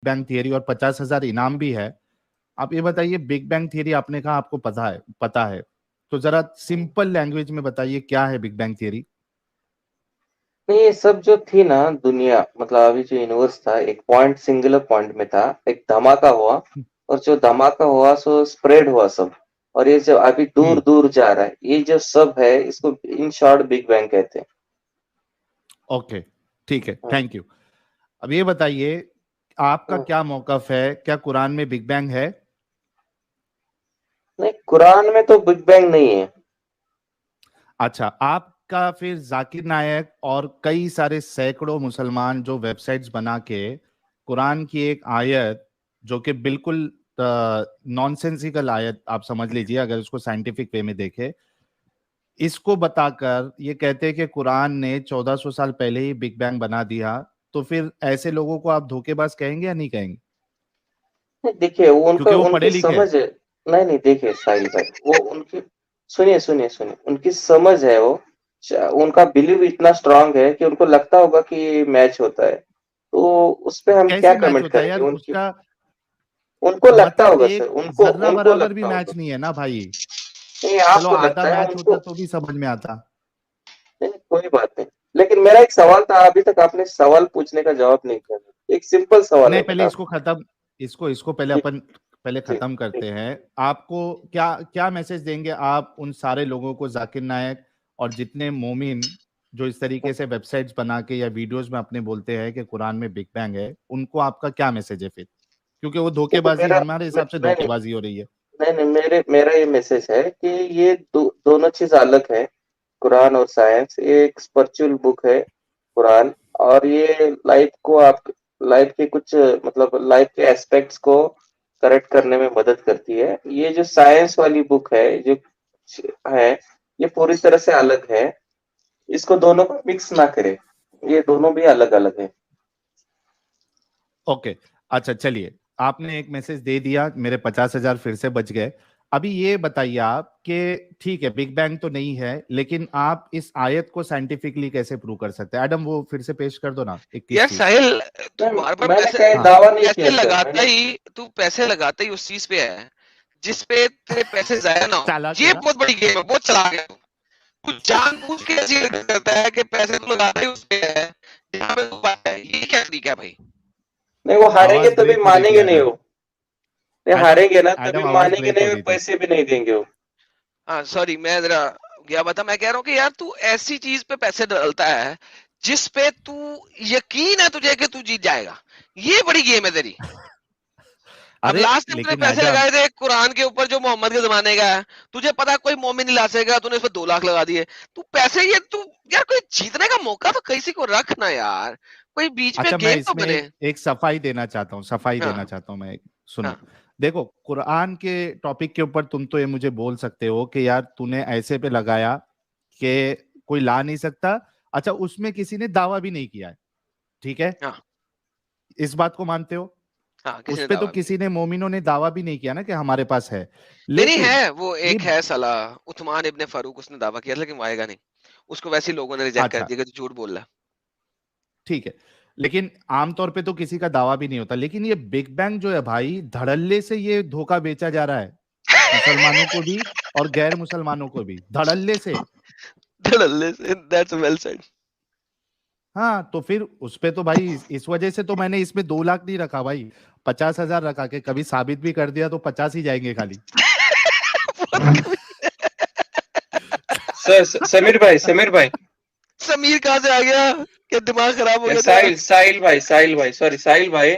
Bang theory और 50,000 इनाम भी है। आप ये बताइए, बिग बैंग थियरी आपने कहा आपको पता है, तो जरा सिंपल लैंग्वेज में बताइए क्या है बिग बैंग थियरी। नहीं, ये सब जो थी ना दुनिया, मतलब अभी जो यूनिवर्स था, एक पॉइंट, सिंगुलर पॉइंट में था, एक धमाका हुआ, और जो धमाका हुआ सो स्प्रेड हुआ सब, और ये जो अभी दूर हम्म। दूर जा रहा है, ये जो सब है, इसको इन शॉर्ट बिग बैंग कहते हैं। ओके, ठीक है, हाँ, थैंक यू। अब ये बताइए, आपका हाँ। क्या मौकफ है, क्या कुरान में बिग बैंग है? नहीं, कुरान में तो बिग बैंग नहीं है। अच्छा, आपका फिर जाकिर नायक और कई सारे सैकड़ों मुसलमान जो वेबसाइट्स बना के कुरान की एक आयत, जो कि बिल्कुल नॉनसेंसिकल आयत आप समझ लीजिए अगर उसको साइंटिफिक वे में देखे, इसको बताकर ये कहते हैं कि कुरान ने 1400 साल पहले ही बिग बैंग बना दिया, तो फिर ऐसे लोगों को आप धोखेबाज कहेंगे या नहीं कहेंगे? नहीं, देखिए वो उनका क्योंकि वो उनकी पढ़े लिखे हैं। समझ है। नहीं नहीं, देखिए साहिल भाई, वो उनकी, सुनिए सुनिए सुनिए, उनकी समझ है वो, उनका बिलीव इतना स्ट्रांग है कि उनको लगता होगा कि मैच होता है, तो उस पे हम क्या कैसे मैच कमेंट होता है करेंगे यार उनकी। उसका? उनको लगता मतलब होगा सर, एक उनको जर्रा उनको बराबर भी लगता होगा। मैच नहीं है ना भाई। नहीं, चलो आपको आधा लगता है मैच उनको। होता तो भी समझ में आता। नहीं नहीं, कोई बात नहीं। लेकिन मेरा एक सवाल था, अभी तक आपने सवाल पूछने का जवाब नहीं किया। एक सिंपल सवाल नहीं, है पहले मेरा। इसको खत्म, इसको पहले जी, अपन पहले जी, खत्म जी। करते हैं। आपको क्या क्या मैसेज देंगे आप उन सारे लोगों को, जाकिर नायक और जितने मोमिन जो इस तरीके से वेबसाइट्स बना के या वीडियोस में अपने बोलते हैं कि कुरान में बिग बैंग है, उनको आपका क्या मैसेज है फिर? क्योंकि वो देखिए धोखेबाजी, मेरा, हमारे हिसाब से नहीं नहीं, धोखेबाजी हो रही है। नहीं नहीं, मेरा ये मैसेज है कि ये दोनों चीज अलग है। कुरान और साइंस, ये एक स्पिरिचुअल बुक है कुरान, और ये लाइफ को, आप लाइफ के कुछ, मतलब लाइफ के एस्पेक्ट्स को करेक्ट करने में मदद करती है। ये जो साइंस वाली बुक है, जो है, ये पूरी तरह से अलग है। इसको दोनों को मिक्स ना करें, ये दोनों भी अलग अलग है। ओके, अच्छा चलिए, आपने एक मैसेज दे दिया, मेरे 50,000 फिर से बच गए। अभी ये बताइए आप कि ठीक है बिग बैंग तो नहीं है, लेकिन आप इस आयत को साइंटिफिकली कैसे प्रूव कर सकते हैं? एडम वो फिर से पेश कर दो ना 21 यार चीज। साहिल, तू मैं बार बार मैंने पैसे कहीं हाँ, दावा नहीं पैसे किया सर, लगाता मैंने। ही तू पैसे लगाता ही उस चीज पे है जिस पे तेरे पैसे जाया ना हो। चालाक है ये ना। बहुत बड़ी गेम है, बहुत चला गया तू। तू जानबूझ के ऐसी हरकत करता है कि पैसे तू लगाता ही उस पे है जहाँ पे तू पाता है। ये क्या तरीका है भाई? नहीं, वो हारेंगे आवाज तभी ब्रेक हो रही थी मानेंगे नहीं एडम। वो। नहीं, एडम, हारेंगे ना तभी एडम आवाज मानेंगे ब्रेक नहीं, हो और रही थी। पैसे भी नहीं देंगे वो। हाँ सॉरी, मैं जरा क्या बता, मैं कह रहा हूँ कि यार तू ऐसी चीज पे पैसे डालता है जिस पे तू यकीन है तुझे कि तू जीत जाएगा। ये बड़ी गेम है तेरी। अब अरे लास्ट टाइम तूने लेकिन पैसे एडम, लगाए थे कुरान के ऊपर जो मोहम्मद के जमाने का है, तुझे पता है कोई मोमिन नहीं ला सकेगा, तूने इस पर 2 लाख लगा दिए। तू पैसे, ये तू, यार कोई जीतने का मौका तो किसी को रख ना यार, कोई बीच में अच्छा मैं गेम तो इसमें बने। एक सफाई देना चाहता हूँ, सफाई देना हाँ, चाहता हूँ मैं। सुनो, हाँ। देखो कुरान के टॉपिक के ऊपर तुम तो ये मुझे बोल सकते हो कि यार तूने ऐसे पे लगाया कि कोई ला नहीं सकता। अच्छा, उसमें किसी ने दावा भी नहीं किया है, ठीक है, हाँ, इस बात को मानते हो? हाँ, किसी उस ने पे तो दावा भी नहीं। किसी ने, मोमिनों ने दावा भी नहीं किया ना कि हमारे पास है। नहीं, नहीं लेकिन है, वो ये, एक है साला, उस्मान इब्ने फारूक, उसने दावा किया था, लेकिन वो आएगा नहीं। उसको वैसे ही लोगों ने रिजेक्ट कर अच्छा दिया कि तू झूठ बोल रहा है। ठीक है, लेकिन आमतौर पे तो किसी का दावा भी नहीं होता। लेकिन ये बिग बैंग जो है भाई, धड़ल्ले से ये धोखा बेचा जा रहा है, मुसलमानों को भी और गैर मुसलमानों को भी, धड़ल्ले से। That's well said. हाँ, तो फिर उस पे तो भाई इस वजह से तो मैंने इसमें 2 लाख नहीं रखा भाई, 50,000 रखा के कभी साबित भी कर दिया तो 50 ही जाएंगे खाली। सर, समीर भाई, समीर कहाँ से आ गया? क्या दिमाग खराब हो या गया तेरा? साहिल भाई, सॉरी साहिल भाई।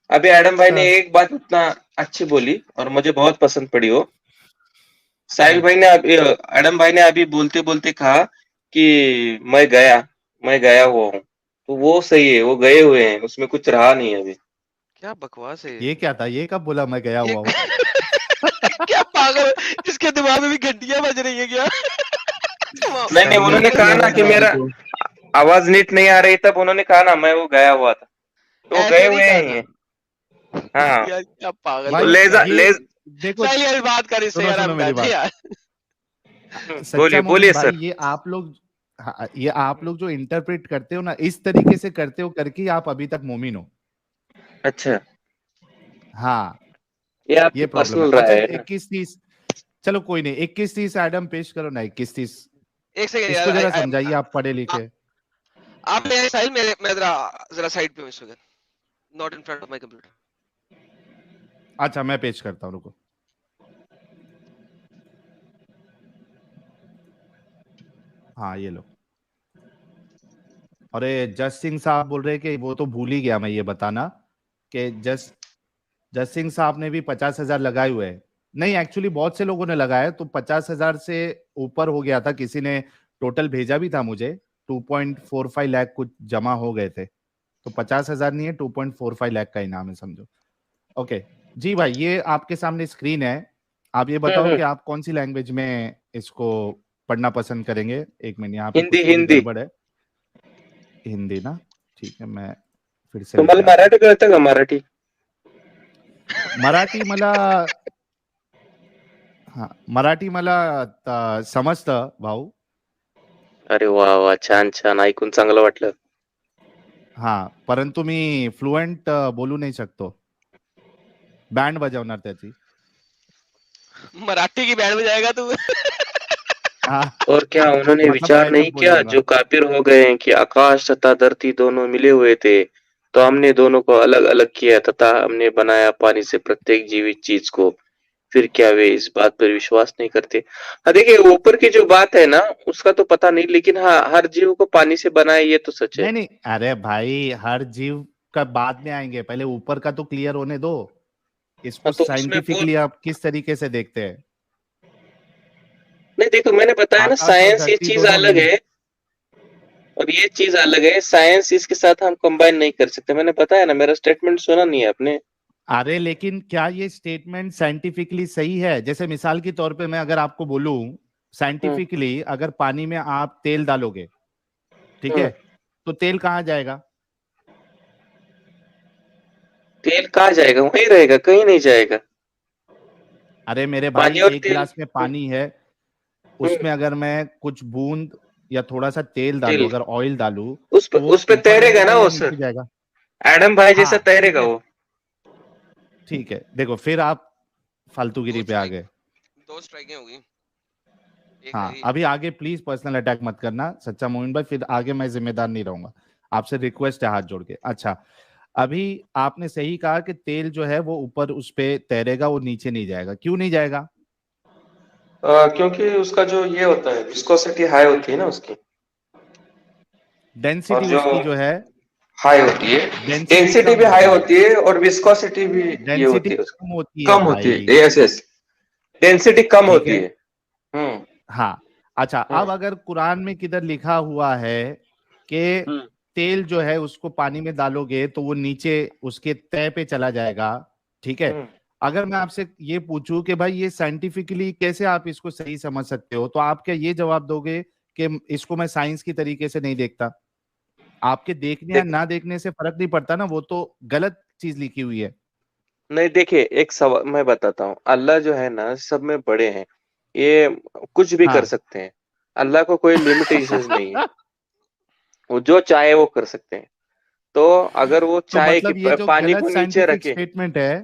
अभी एडम भाई ने हाँ, एक बात उतना अच्छी बोली और मुझे बहुत पसंद पड़ी वो। साहिल हम्म। भाई ने अभी, एडम भाई ने अभी बोलते बोलते कहा कि मैं गया हुआ हूँ, तो वो सही है, वो गए हुए हैं, उसमें कुछ रहा नहीं है अभी। क्या बकवास है ये क्या था, ये कब बोला मैं गया ये? हुआ हूँ? क्या पागल है? इसके दिमाग में भी घंटियां बज रही है क्या? नहीं नहीं, सही है, उन्होंने मोहम्मद कहा ये ना कि वाला मेरा बिल्कुल। आवाज नीट नहीं आ रही, तब उन्होंने कहा ना मैं वो गया हुआ था, तो वो गए ऐसे नहीं हुए कहा हैं। था। हाँ, यार क्या पागल वो भाई लोग हैं यार। ये देखो, साहिल यार बात कर इससे सुनो यार, सुनो हम मेरी बैठे बात। यार। सच्चा बोलिए मोमिन बोलिए भाई, सर। ये आप लोग, हाँ, ये आप लोग जो इंटरप्रेट करते हो ना, इस तरीके से करते हो करके ही आप अभी तक मोमिन हो। अच्छा, हाँ, ये आपकी ये प्रॉब्लम है। पर्सनल राय अच्छा है ना। 21-30, चलो कोई नहीं, 21-30 एडम पेश करो ना, 21-30। एक सेकंड इसको यार, जरा समझाइए, आप पढ़े लिखे। आप मेरे साइड, मेरे मैं जरा जरा साइड पे हूँ इस वक्त, not in front of my computer. अच्छा मैं पेश करता हूँ, रुको। हाँ ये लो। अरे जस सिंह साहब बोल रहे कि वो तो भूल ही गया मैं ये बताना कि जस सिंह साहब ने भी 50,000 लगाए हुए हैं। नहीं एक्चुअली बहुत से लोगों ने लगाया, तो 50,000 से ऊपर हो गया था, किसी ने टोटल भेजा भी था मुझे। 2.45 लाख कुछ जमा हो गए थे, तो 50,000 नहीं है, 2.45 लाख का इनाम है समझो। ओके जी भाई, ये आपके सामने स्क्रीन है। आप ये बताओ हम्म। कि आप कौन सी लैंग्वेज में इसको पढ़ना पसंद करेंगे। एक मिनट, यहाँ पे हिंदी कुछ थोड़ी हिंदी। गड़बड़ है। हिंदी ना, ठीक है, मैं फिर से तुम्हाला लिखता हूँ। मराठी कळतं का मराठी? मराठी मला, हा मराठी मला समजतं भाऊ. अरे वा वा, छान छान, ऐकून चांगलं वाटलं. हा, परंतु मी फ्लुएंट बोलू नाही शकतो. बँड बजावणार त्याची. मराठी की बैंड बजाएगा तू? हाँ, और क्या उन्होंने मतलब मैं विचार ऐसे नहीं बोल किया, दूंगा। जो काफिर हो गए हैं कि आकाश तथा धरती दोनों मिले हुए थे, तो हमने दोनों को अलग अलग किया तथा हमने बनाया पानी से प्रत्येक जीवित चीज को। फिर क्या वे इस बात पर विश्वास नहीं करते? हाँ देखिए, ऊपर की जो बात है ना, उसका तो पता नहीं, लेकिन हाँ, हर जीव को पानी से बनाया, ये तो सच है। नहीं नहीं, अरे भाई हर जीव का बाद में आएंगे, पहले ऊपर का तो क्लियर होने दो। इसको हाँ तो उसमें बोल, साइंटिफिकली आप किस तरीके से देखते हैं? नहीं देखो, मैंने बताया ना, आकाश और साइंस ये धरती चीज दोनों अलग मिल, है और ये चीज अलग है। साइंस इसके साथ हम कंबाइन नहीं कर सकते। मैंने बताया ना, मेरा स्टेटमेंट सुना नहीं है आपने। अरे लेकिन क्या ये स्टेटमेंट साइंटिफिकली सही है? जैसे मिसाल के तौर पे मैं अगर आपको बोलूं, हम्म। साइंटिफिकली अगर पानी में आप तेल डालोगे, ठीक है, हम्म। तो तेल कहाँ जाएगा? तेल कहाँ जाएगा? वहीं रहेगा, कहीं नहीं जाएगा। अरे मेरे भाई, पानी और एक तेल। गिलास में पानी है, हम्म। उसमें अगर मैं कुछ बूंद या थोड़ा सा तेल डालूं, तेल अगर ऑयल डालूं, उस तो वो पे ऊपर तैरेगा रहेगा ना या वो सर, नीचे जाएगा? एडम भाई जैसा हाँ ठीक तैरेगा है, वो। ठीक है, देखो फिर आप दो फालतूगिरी पे आ स्ट्राइक, गए। दो स्ट्राइकें होगी, एक रह हाँ गई। अभी आगे प्लीज पर्सनल अटैक मत करना सच्चा मोमिन भाई, फिर आगे मैं जिम्मेदार नहीं रहूंगा। आपसे रिक्वेस्ट है हाथ जोड़ के। अच्छा, अभी आपने सही कहा कि तेल जो है वो ऊपर उस पे तैरेगा, वो नीचे नहीं जाएगा। क्यों नहीं जाएगा? क्योंकि उसका जो ये होता है, विस्कोसिटी हाई होती है ना उसकी। और डेंसिटी जो उसकी जो है, हाई होती है, डेंसिटी डेंसिटी कम भी हाई होती है। होती है और विस्कोसिटी भी ये डेंसिटी होती है उसकी, कम होती है कम होती भाई, है। यस यस, डेंसिटी कम ठीक होती है। है। हम्म। हाँ, अच्छा हम्म। अब अगर कुरान में किधर लिखा हुआ है कि हम्म। तेल जो है उसको पानी में डालोगे तो वो नीचे उसके तह पे चला जाएगा, ठीक है। हम्म। अगर मैं आपसे ये पूछूं कि भाई ये साइंटिफिकली कैसे आप इसको सही समझ सकते हो, तो आप क्या ये जवाब दोगे कि इसको मैं साइंस की तरीके से नहीं देखता? आपके देखने या देखो, ना देखने से फर्क नहीं पड़ता ना, वो तो गलत चीज लिखी हुई है। नहीं देखिए, एक सवाल मैं बताता हूँ। अल्लाह जो है ना, सब में बड़े हैं, ये कुछ भी कर हाँ सकते हैं। अल्लाह को कोई लिमिटेशंस नहीं है, वो जो चाहे वो कर सकते हैं। तो अगर वो तो चाहे कि मतलब ये जो पानी गलत को नीचे साइंटिफिक रखे। स्टेटमेंट है,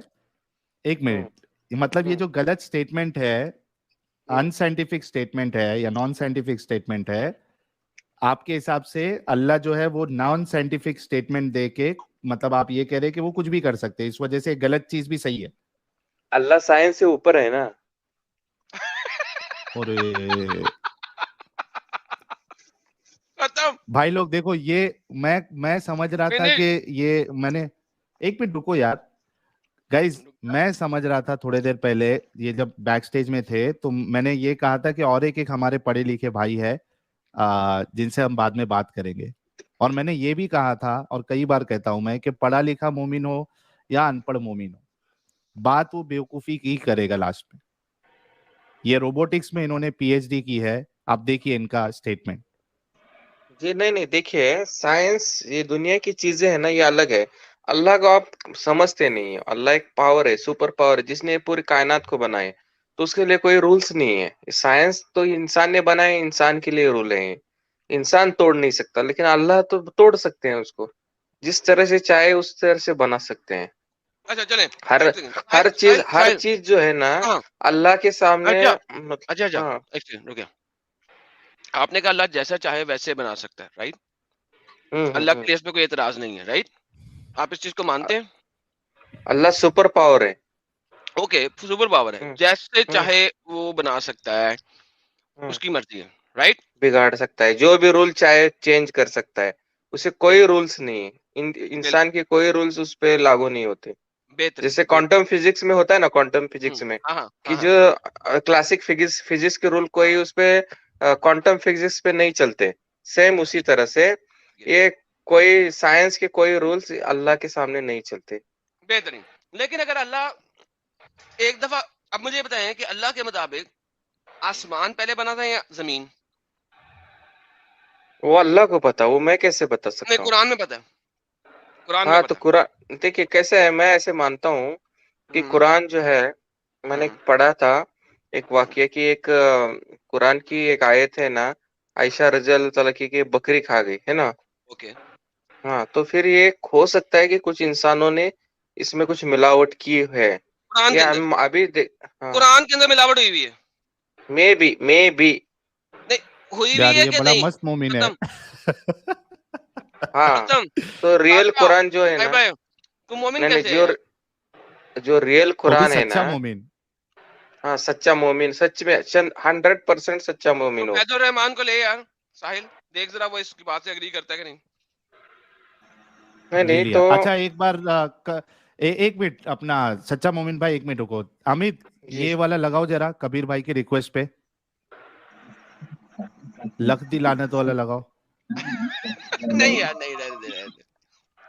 एक हम्म। मिनट, मतलब ये हम्म। जो गलत स्टेटमेंट है, हम्म। अनसाइंटिफिक स्टेटमेंट है या नॉन साइंटिफिक स्टेटमेंट है, आपके हिसाब से अल्लाह जो है वो नॉन साइंटिफिक स्टेटमेंट दे के, मतलब आप ये कह रहे हैं कि वो कुछ भी कर सकते हैं, इस वजह से गलत चीज भी सही है? अल्लाह साइंस से ऊपर है ना। और खत्म, भाई लोग देखो, ये मैं समझ रहा था कि फिनिश। ये मैंने, एक मिनट रुको यार गाइज, मैं समझ रहा था थोड़ी देर पहले, ये जब बैक स्टेज में थे तो मैंने ये कहा था कि और एक हमारे पढ़े लिखे भाई है जिनसे हम बाद में बात करेंगे। और मैंने ये भी कहा था और कई बार कहता हूं मैं कि पढ़ा लिखा मोमिन हो या अनपढ़ मोमिन हो, बात वो बेवकूफी की करेगा लास्ट में। ये रोबोटिक्स में इन्होंने पीएचडी की है, आप देखिए इनका स्टेटमेंट। जी नहीं नहीं, देखिए साइंस, ये दुनिया की चीजें है ना, ये अलग है। अल्लाह को आप समझते नहीं है। अल्लाह एक पावर है, सुपर पावर है, जिसने पूरी कायनात को बनाए। तो उसके लिए कोई रूल्स नहीं है। साइंस तो इंसान ने बनाए, इंसान के लिए रूल है। इंसान तोड़ नहीं सकता, लेकिन अल्लाह तो तोड़ सकते हैं उसको। जिस तरह से चाहे उस तरह से बना सकते हैं। अच्छा चले, हर एक सेकंड, हर साहिल साहिल चीज जो है ना हाँ अल्लाह के सामने अच्छा अच्छा मतलब। अच्छा, हाँ। एक सेकंड रुकिए। आपने कहा अल्लाह जैसा चाहे वैसे बना सकता है, राइट? अल्लाह के लिए इसमें कोई एतराज नहीं है, राइट? आप इस चीज को मानते हैं? अल्लाह सुपर पावर है। ओके, सुपर पावर है, हम्म जैसे हम्म चाहे वो बना सकता है, हम्म उसकी मर्जी है, राइट? बिगाड़ सकता है, जो भी रूल चाहे चेंज कर सकता है। उसे कोई बिल्कुल, रूल्स नहीं है, इंसान बिल्कुल, के कोई रूल्स उस पे लागू नहीं होते। बेहतरीन, जैसे बेहतरीन। क्वांटम फिजिक्स में होता है ना, क्वांटम फिजिक्स में हाँ, हाँ, कि हाँ, हाँ, जो क्लासिक फिजिक्स फिजिक्स के रूल कोई उस पे क्वांटम फिजिक्स पे नहीं चलते। सेम उसी तरह से ये कोई साइंस के कोई रूल्स अल्लाह के सामने नहीं चलते। बेहतरीन। लेकिन अगर अल्लाह एक दफा, अब मुझे ये बताएं कि अल्लाह के मुताबिक आसमान पहले बना था या जमीन? वो अल्लाह को पता, वो मैं कैसे बता नहीं, सकता हूँ। कुरान में पता है, कुरान में हाँ तो पता है। कुरान देखिए कैसे है, मैं ऐसे मानता हूँ कि हम्म कुरान जो है, मैंने हम्म पढ़ा था एक वाक्य की, एक कुरान की एक आयत है ना, आयशा रज़ी अल्लाह तआला की बकरी खा गई है ना। ओके। हाँ तो फिर ये हो सकता है कि कुछ इंसानों ने इसमें कुछ मिलावट की है। कुरान ये के अंदर, हम अभी देख। हाँ। कुरान के अंदर मिलावट हुई हुई है? May be. नहीं हुई हुई यार है ये कि बड़ा नहीं? मस्त मोमिन है। खत्म, हाँ खत्म। तो रियल अच्छा, कुरान जो है बाय ना, बाय। तुम मोमिन नहीं नहीं, कैसे है यार? जो रियल वो भी कुरान है ना, सच्चा मोमिन। हाँ सच्चा मोमिन, सच में 100% सच्चा तो मोमिन हो। फैजुर रहमान को ले यार, साहिल, देख जरा वो इसकी बात से एग्री करता है कि नहीं। नहीं ले नहीं लिया। तो अच्छा एक बार एक मिनट अपना सच्चा मोमिन भाई, एक मिनट रुको। अमित, जी। ये वाला लगाओ जरा कबीर भाई की रिक्वेस्ट पे, लख दी लानत वाला लगाओ। नहीं यार, नहीं, रहने दे, रहने दे,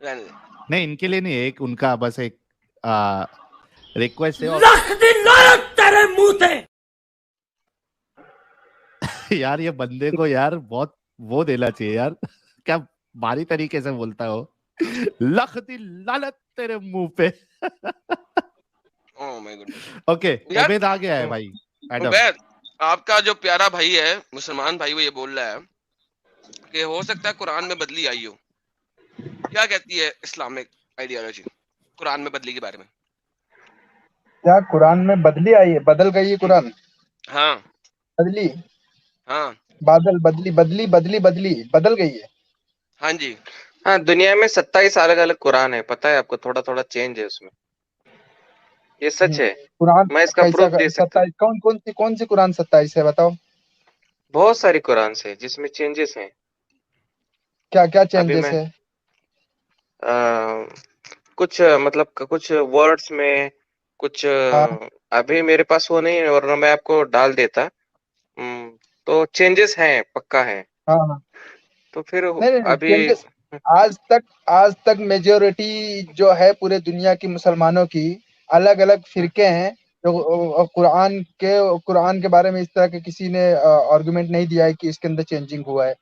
रहने दे। नहीं इनके लिए नहीं, एक उनका बस एक रिक्वेस्ट है। और लख दिन लानत तेरे मुंह ते। यार ये बंदे को यार बहुत वो देना चाहिए यार। क्या भारी तरीके से बोलता हो। लख दी लानत तेरे मुंह पे। Oh my goodness. ओके, यार उबैद आ गया है हम्म, भाई। एडम। उबैद, आपका जो प्यारा भाई है, मुसलमान भाई, वो ये बोल रहा है कि हो सकता है कुरान में बदली आई हो। क्या कहती है इस्लामिक आइडियोलॉजी कुरान में बदली के बारे में? क्या कुरान में बदली आई है? बदल गई है कुरान? हाँ बदली? हाँ बादल बदली, बदली बदली बदली बदल गई है। हाँ जी। हाँ दुनिया में 27 अलग अलग कुरान है, पता है आपको, थोड़ा थोड़ा चेंज है उसमें, ये सच है। कुरान मैं इसका कैसा? प्रूफ दे सकता हूँ। 27 कौन सी कुरान 27 है बताओ? बहुत सारी कुरान है जिसमें चेंजेस हैं। क्या क्या अभी चेंजेस मैं है? कुछ मतलब कुछ वर्ड्स में कुछ हाँ अभी मेरे पास वो नहीं है, वरना मैं आपको डाल देता। तो चेंजेस हैं, पक्का है। हाँ हाँ। तो फिर नहीं नहीं नहीं, अभी चेंजेस। आज तक मेजोरिटी जो है पूरे दुनिया की मुसलमानों की, अलग अलग फिरके हैं जो कुरान के बारे में इस तरह के किसी ने आर्गुमेंट नहीं दिया है कि इसके अंदर चेंजिंग हुआ है।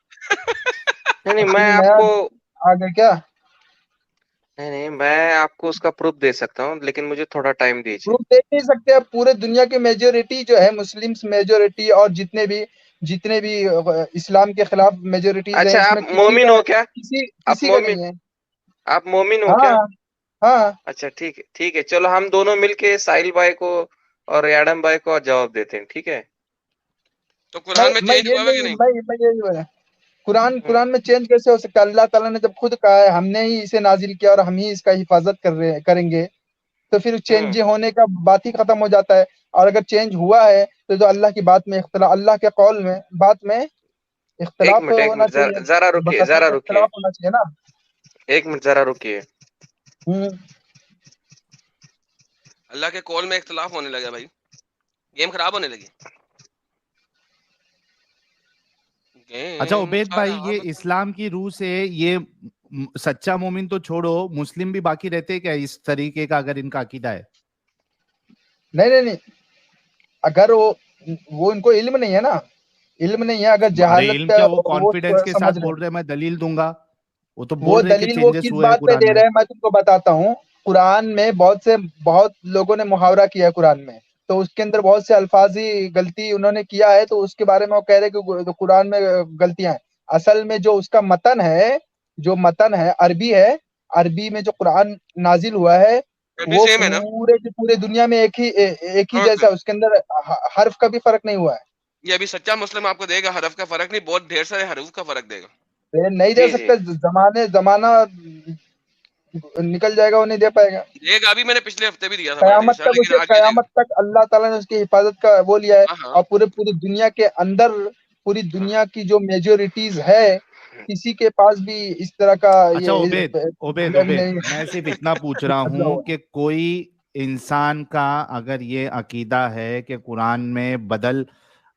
नहीं नहीं अब मैं कोई नया आपको आ गया क्या? नहीं नहीं मैं आपको उसका प्रूफ दे सकता हूँ, लेकिन मुझे थोड़ा टाइम दीजिए। प्रूफ दे नहीं सकते? अब पूरे दुनिया की मेजोरिटी जो है, मुस्लिम्स मेजोरिटी, और जितने भी इस्लाम के खिलाफ मेजोरिटीज हैं, अच्छा आप इसमें किसी मोमिन का हो क्या? किसी आप किसी का मोमिन नहीं है। आप मोमिन हो क्या? हाँ हाँ। अच्छा ठीक है, ठीक है, चलो हम दोनों मिलके साहिल भाई को और एडम भाई को जवाब देते हैं, ठीक है। तो मैं कुरान में मैं चेंज ये हुआ है कि नहीं नहीं? मैं यही बोला। कुरान हम्म कुरान में चेंज कैसे हो सकता है? अल्लाह ताला ने जब खुद कहा है, हमने ही इसे नाजिल किया और हम ही इसका हिफाजत करेंगे, तो फिर हम्म चेंज होने का बात ही खत्म हो जाता है। और अगर चेंज हुआ है तो अल्लाह की बात में इख्तिलाफ, अल्लाह के कौल में बात में इख्तिलाफ एक होना मिनट चाहिए। जरा रुकिए, जरा बकसरत रुकिए, इख्तिलाफ होना चाहिए ना। एक मिनट जरा रुकिए। हम्म। अल्लाह के कौल में इख्तलाफ होने लगा भाई, गेम खराब होने लगी, अच्छा गेम उबैद भाई, ये खराब। इस्लाम की रूह से ये सच्चा मोमिन तो छोड़ो, मुस्लिम भी बाकी रहते हैं क्या इस तरीके का, अगर इनका अकीदा है? नहीं नहीं नहीं, अगर वो इनको इल्म नहीं है ना, इल्म नहीं है, अगर अरे जहालत इल्म क्या, वो वो कॉन्फिडेंस के साथ समझ रहे बोल हैं। रहे हैं मैं दलील दूंगा। वो तो बोल वो रहे हैं कि दलील वो चेंजेस किस हुए हैं बात पे कुरान दे में। रहे हैं, मैं तुमको बताता हूँ। कुरान में बहुत लोगों ने मुहावरा किया है कुरान में, तो उसके अंदर बहुत से अल्फाजी गलती उन्होंने किया है, तो उसके बारे में वो कह रहे हैं कि तो कुरान में गलतियां हैं। असल में जो उसका मतन है, जो मतन है अरबी है। अरबी में जो कुरान नाजिल हुआ है, भी वो सेम है ना। पूरे की पूरे दुनिया में एक ही हाँ, जैसा, उसके अंदर हर्फ का भी फर्क नहीं हुआ है। ये अभी सच्चा मुस्लिम आपको देगा हरफ का फर्क नहीं, बहुत ढेर सारे हरूफ का फर्क देगा। ये नहीं दे जी जी। सकता, जमाना निकल जाएगा, वो नहीं दे पाएगा। एक अभी मैंने पिछले हफ्ते भी दिया था भाई कयामत सर, तक लेकिन उसे, आज भी कयामत तक अल्लाह ताला ने उसकी हिफाजत का वो लिया है। हाँ हाँ और पूरी दुनिया के अंदर, पूरी दुनिया की जो मेजोरिटीज है, किसी के पास भी इस तरह का अच्छा ये ओबेद, ओबेद ब्लेम ओबेद, नहीं मैं सिर्फ इतना पूछ रहा बदला हूं हुआ। कि कोई इंसान का अगर ये अकीदा है कि कुरान में बदल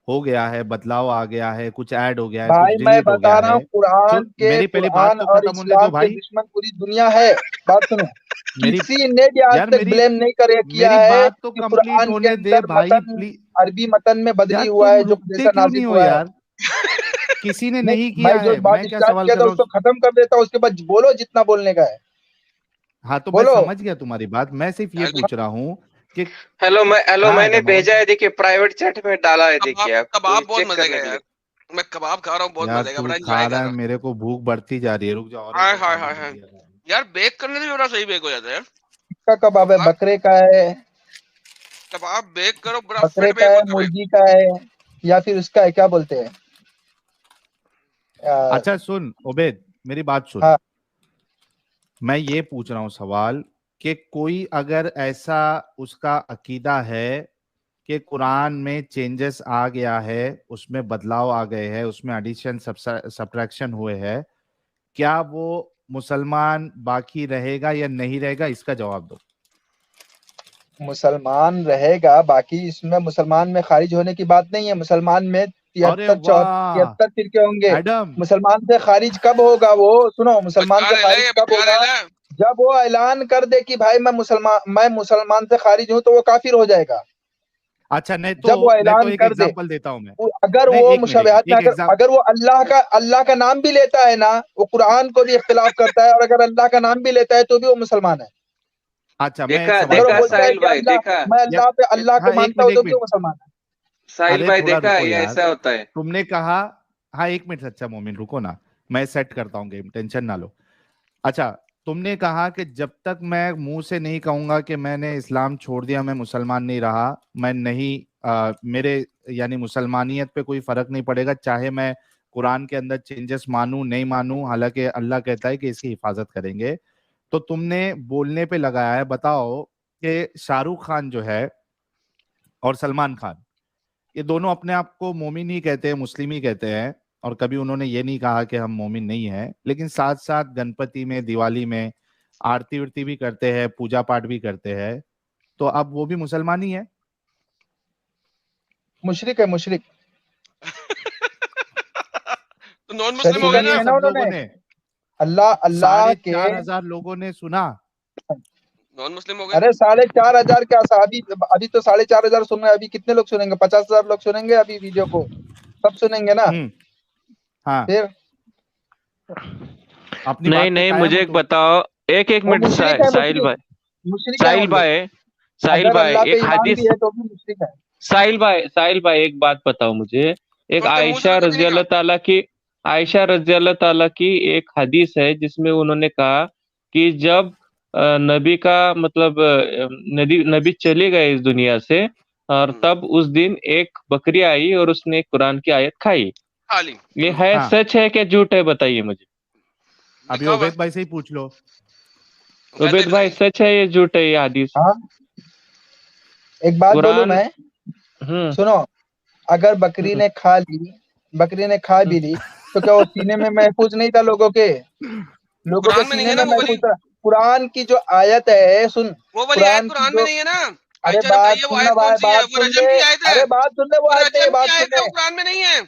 हो गया है, बदलाव आ गया है, कुछ ऐड हो गया है, कुछ भाई मैं डिलीट हो बता गया रहा है, हूँ, कुरान तो के, मेरी पहली बात कुरान तो और खत्म होने दो इस्लाम के भाई। दुश्मन पूरी दुनिया है। बात सुनो, मेरी किसी ने भी आज यार तक ब्लेम नहीं किया मेरी है बात तो कि कंप्लीट कुरान के होने दे अंदर भाई मतन प्लीज। अरबी मतन में बदली यार हुआ तुम है, जो रुकते जैसा क्यों नहीं नाजिल हो हुआ है। यार? किसी ने नहीं, नहीं मैं किया जो है, बात मैं क्या स्टार्ट सवाल किया कर था रहा हूँ? उसको खत्म कर देता हूँ, उसके बाद बोलो जितना बोलने का है, हाँ तो मैं बोलो। समझ गया तुम्हारी बात, मैं सिर्फ ये पूछ रहा हूँ कि हेलो, हाँ मैंने एडम, भेजा है, देखिए प्राइवेट चैट में डाला है, कबाब, देखिए आप कबाब कोई बहुत चेक मजे करने का के लिए। यार, मैं कबाब खा रहा हूँ, बहुत यार मजे का, तू बड़ा खा एंजॉय कर रहा है, रहा हूँ। मेरे को भूख बढ़ती जा रही है, रुक जा और एक हाय दो हाय खाने हाय दे हाय, दिया यार। यार बेक करने से बड़ा सही बेक हो जाता है यार। का कबाब है, कबाब, बकरे का है, कबाब बेक करो बड़ा बकरे फिट का बेक है, होता है। मुर्गी का है, या फिर उसका है, क्या बोलते हैं, आ, अच्छा सुन ओबेद, मेरी बात सुन, हाँ। मैं ये पूछ रहा हूँ सवाल कि कोई अगर ऐसा उसका अकीदा है कि कुरान में चेंजेस आ गया है, उसमें बदलाव आ गए हैं, उसमें एडिशन सब्ट्रैक्शन हुए हैं, क्या वो मुसलमान बाकी रहेगा या नहीं रहेगा? इसका जवाब दो। मुसलमान रहेगा बाकी, इसमें मुसलमान में खारिज होने की बात नहीं है। मुसलमान में अरे 73 वाह फिरके होंगे। एडम, मुसलमान से खारिज कब होगा वो, सुनो, मुसलमान बचा से ले ले, खारिज कब बचा ले होगा? ले। जब वो ऐलान कर दे कि भाई मैं मुसलमान से खारिज हूं, तो वो काफिर हो जाएगा। अच्छा जब वो नहीं तो ऐलान एक कर दे, एग्जांपल देता हूं मैं। अगर नहीं वो एक मिनट, मुशबहत में, एक एग्जाम अगर वो अल्लाह का नाम भी लेता है ना, वो कुरान को भी इख्तिलाफ करता है, और अगर अल्लाह का नाम भी लेता है तो भी वो मुसलमान है। अच्छा मैं एक देखा सवाल अगर वो देखा पूछता बोलता हूँ है साहिल कि भाई, अल्लाह, देखा मैं यार। अल्लाह को हाँ एक मानता मिनट, हूँ, तो एक भी वो मिनट, मुसलमान है। साहिल अरे भाई, थोड़ा देखा रुको ये यार, ऐसा होता है। तुमने कहा, हाँ एक मिनट सच्चा मोमिन रुको ना, मैं सेट करता हूँ गेम, टेंशन ना लो। अच्छा, तुमने कहा कि जब तक मैं मुंह से नहीं कहूंगा कि मैंने इस्लाम छोड़ दिया, मैं मुसलमान नहीं रहा, मैं नहीं मेरे यानी मुसलमानियत पे कोई फर्क नहीं पड़ेगा, चाहे मैं कुरान के अंदर चेंजेस मानूं नहीं मानूं, हालांकि अल्लाह कहता है कि इसकी हिफाजत करेंगे। तो तुमने बोलने पे लगाया है, बताओ कि शाहरुख खान जो है और सलमान खान, ये दोनों अपने आप को मोमिन ही कहते हैं, मुस्लिम ही कहते हैं, और कभी उन्होंने ये नहीं कहा कि हम मोमिन नहीं हैं, लेकिन साथ साथ गणपति में, दिवाली में आरती उरती भी करते हैं, पूजा पाठ भी करते हैं, तो अब वो भी मुसलमान ही है। मुशरिक है, मुशरिक। तो नॉन मुस्लिम हो शरीक गए नहीं ना। सुनिए है ना सब लोगों उन्होंने। ने, अल्लाह अल्लाह के, 4,500 लोगों ने सुना। नॉन मुस्लिम हो गए। अरे 4,500 क्या साहबी, अभी तो 4,500 सुन रहे हैं, अभी कितने लोग सुनेंगे? 50,000 लोग सुनेंगे अभी वीडियो को, सब सुनेंगे ना हाँ, फिर। अपनी नहीं बात पे नहीं, कायम मुझे हो एक तुम। बताओ, एक एक वो मिनट मुशरिक है, साहिल भाई, मुशरिक है साहिल वो लोग। भाई, साहिल अगर भाई अल्लाह पे एक ईमान भी हदीस, है तो भी मुशरिक है। साहिल भाई एक बात बताओ मुझे। एक बोलते मुंह से तो कभी नहीं कहा। आयशा रजी अल्लाह ताला की एक हदीस है जिसमें उन्होंने कहा कि जब नबी का मतलब नबी चले गए इस दुनिया से, और तब उस दिन एक बकरी आई और उसने कुरान की आयत खाई। खाली ये है हाँ, सच है क्या झूठ है, बताइए मुझे। अभी लिखा हुआ उबैद भाई से ही पूछ लो। उबैद गलत भाई, नहीं। सच है ये झूठ है ये हदीस? हाँ, एक बात बोलूं कुरान। मैं, हम्म सुनो, अगर हम्म बकरी ने खा हम्म। भी ली, तो क्या वो सीने में महफूज नहीं था लोगों के कुरान में नहीं सीने है ना में वो वाली, महफूज था। कुरान की जो आयत है, सुन, वो वाली आयत कुरान की कुरान में जो, नहीं है ना। अरे आयशा ने बताई बात है वो सुनना आयत कौन भाई, सी है, बात वो सुन रजम ले, की आयत है। अरे बात सुन ले, वो वो आयत नहीं है, रजम की बात सुन आयत है, ले, वो कुरान में नहीं है।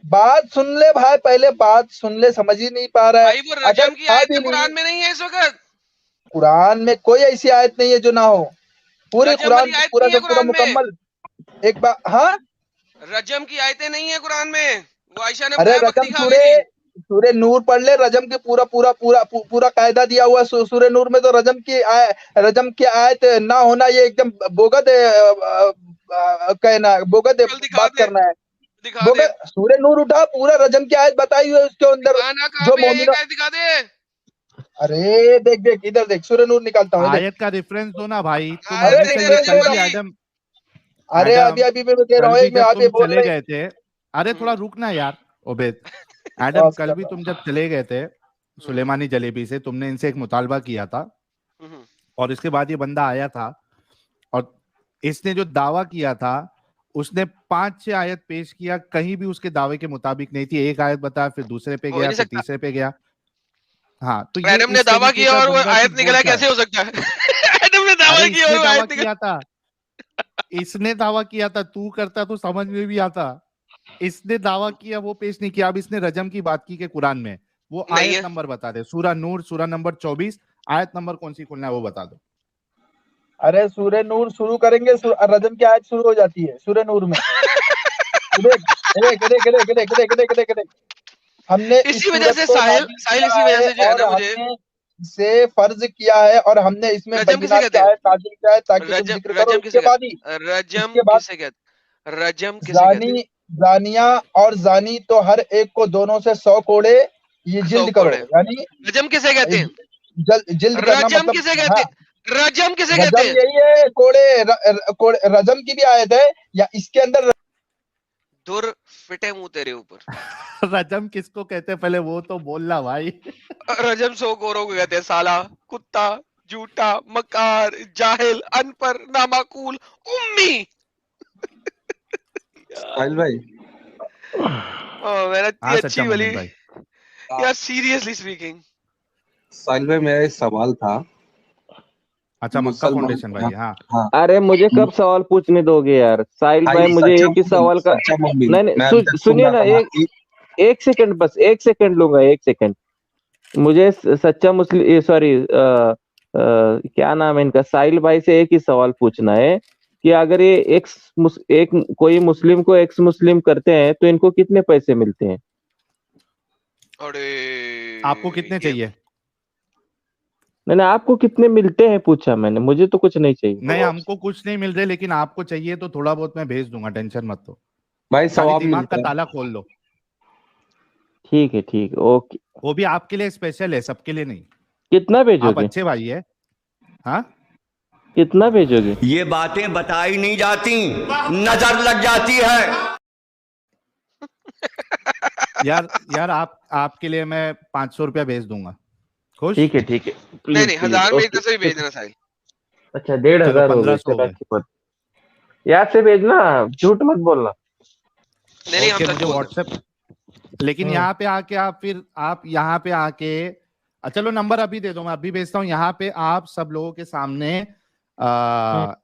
बात सुन ले भाई, पहले बात सुन ले, समझ ही नहीं पा रहा है। भाई वो अगर रजम की खा आयत भी है, ली, कुरान में नहीं है इस वक्त। कुरान में कोई ऐसी आयत नहीं है जो ना हो, पूरे रजम कुरान वाली को आयत पूरा नहीं है का पूरा कुरान में। मुकम्मल। एक बात, हाँ, रजम की आयतें नहीं है कुरान में। वो आयशा ने अरे बताया रजम, बकरी खा गई सूरे थी। सूरे नूर पढ़ ले, रजम के पूरा कायदा दिया हुआ है सूरे नूर में। तो रजम की आयत ना होना, ये एकदम बोगत है, कहना बोगत है, चल दिखा बात दे, करना है दिखा दे। बोगत। सूरे नूर उठा, पूरा रजम की आयत बताई हुई है उसके अंदर, दिखाना कहाँ जो पे है, मोमिन, एक आयत दिखा दे। अरे देख देख इधर देख, सूर्य नूर निकालता हूँ, देख। आयत का रेफरेंस दो ना भाई, तुम आयत अभी अरे से रेफरेंस कल दो भी ना। एडम अरे एडम अभी मैं कह रहा कल हूँ, भी एक में जब आप ये तुम बोल चले रहे गए थे, अरे थोड़ा रुकना यार ओबेद, एडम कल भी तुम जब चले गए थे सुलेमानी जलेबी से, तुमने इनसे एक मुतालबा किया था और इसके बाद ये बंदा आया था और इसने जो दावा किया था उसने 5-6 आयत पेश किया, कहीं भी उसके दावे के मुताबिक नहीं थी। एक आयत बताया, फिर दूसरे पे हो गया, नहीं फिर सकता। तीसरे पे गया। हाँ, तो ये एडम ने इस दावा तरीके किया का और वो बंदा आयत सिर्फ निकला, बोलता है। कैसे हो सकता है? एडम ने दावा अरे किया इसने और वो दावा आयत निकला। किया था, इसने दावा किया था, तू करता तो समझ में भी आता। इसने दावा किया, वो पेश नहीं किया। अब इसने रजम की बात की कि कुरान में, वो नहीं आयत है। नंबर बता दे, सूरा नूर सूरा नंबर 24, आयत नंबर कौन सी खोलना है वो बता दो। अरे सूर्य नूर शुरू करेंगे, रजम की आयत शुरू हो जाती है सूर्य नूर में। देख देख देख देख देख देख देख देख देख, हमने इस इसी वजह सूरत से को साहिल नाज़िल साहिल किया इसी वजह है से जो है और ना मुझे हमने इसे फर्ज किया है और हमने इसमें रजम किसे बय्यिनात कहते की हैं? आयत नाज़िल किया है ताकि तुम रजम जिक्र करो। रजम किसे कहते? रजम इसके बाद किसे कहते? रजम किसे कहते? जानी जानिया और जानी तो हर एक को दोनों से 100 कोड़े ये 100 जिल्द करो, कोड़े। यानी रजम किसे कहते हैं? जिल्द करना रजम मतलब। किसे हाँ, कहते हैं? रजम किसे कहते रजम हैं? यही है, कोड़े रजम की भी आयत है या इसके अंदर। दुर फिटे मुंह तेरे ऊपर। रजम किसको कहते हैं पहले वो तो बोलना भाई। रजम 100 कोड़ों को कहते हैं, साला, कुत्ता, झूठा, मकार, जाहिल, अनपढ़, नामाकूल, उम्मी। साहिल भाई, मैंने इतनी हाँ सच्चा अच्छी बोली मोमिन भाई। यार, सीरियसली स्पीकिंग। साहिल भाई मेरा एक सवाल था। अच्छा, मक्का मुसलमान, फाउंडेशन भाई। हाँ हाँ, अरे मुझे कब सवाल पूछने दोगे यार साहिल भाई, भाई मुझे सच्चा एक ही मोमिन, सवाल का। सच्चा मोमिन, नहीं नहीं, मैं अभी तक सुन सुनिए रहा ना, था। एक सेकंड, बस एक सेकंड लूंगा, एक सेकंड। मुझे सच्चा मुस्लिम, सॉरी, क्या नाम है इनका, साहिल भाई से एक ही सवाल पूछना है कि अगर ये एक कोई मुस्लिम को एक्स मुस्लिम करते हैं तो इनको कितने पैसे मिलते हैं? अरे आपको कितने चाहिए? नहीं नहीं, आपको कितने मिलते हैं पूछा मैंने, मुझे तो कुछ नहीं चाहिए। नहीं, हमको कुछ नहीं मिल रहे, लेकिन आपको चाहिए तो थोड़ा बहुत मैं भेज दूंगा, टेंशन मत लो। भाई खाली सवाब दिमाग मिलता का है। ताला खोल लो। ठीक है, ओके। वो भी आपके लिए स्पेशल है, सबके लिए नहीं। कितना आप भेजोगे? अच्छे भाई है। हाँ, कितना भेजोगे? ये बातें बताई नहीं जाती, नजर लग जाती है। यार आपके लिए मैं 500 रुपया भेज दूंगा। खुश? ठीक है, नहीं प्लीज नहीं, प्लीज, 1000 में ओके। इधर से ही भेज देना साहिल। अच्छा, 1500 चलो हो गए, 1500 हो चलो गए। अच्छी बात। याद से भेजना, झूठ मत बोलना। नहीं हम ओके, सच मुझे बोलते हैं। व्हाट्सएप, लेकिन यहाँ पे आके आप यहाँ पे आके चलो नंबर अभी दे दो, मैं अभी भेजता हूँ। यहाँ पे आप सब लोगों के सामने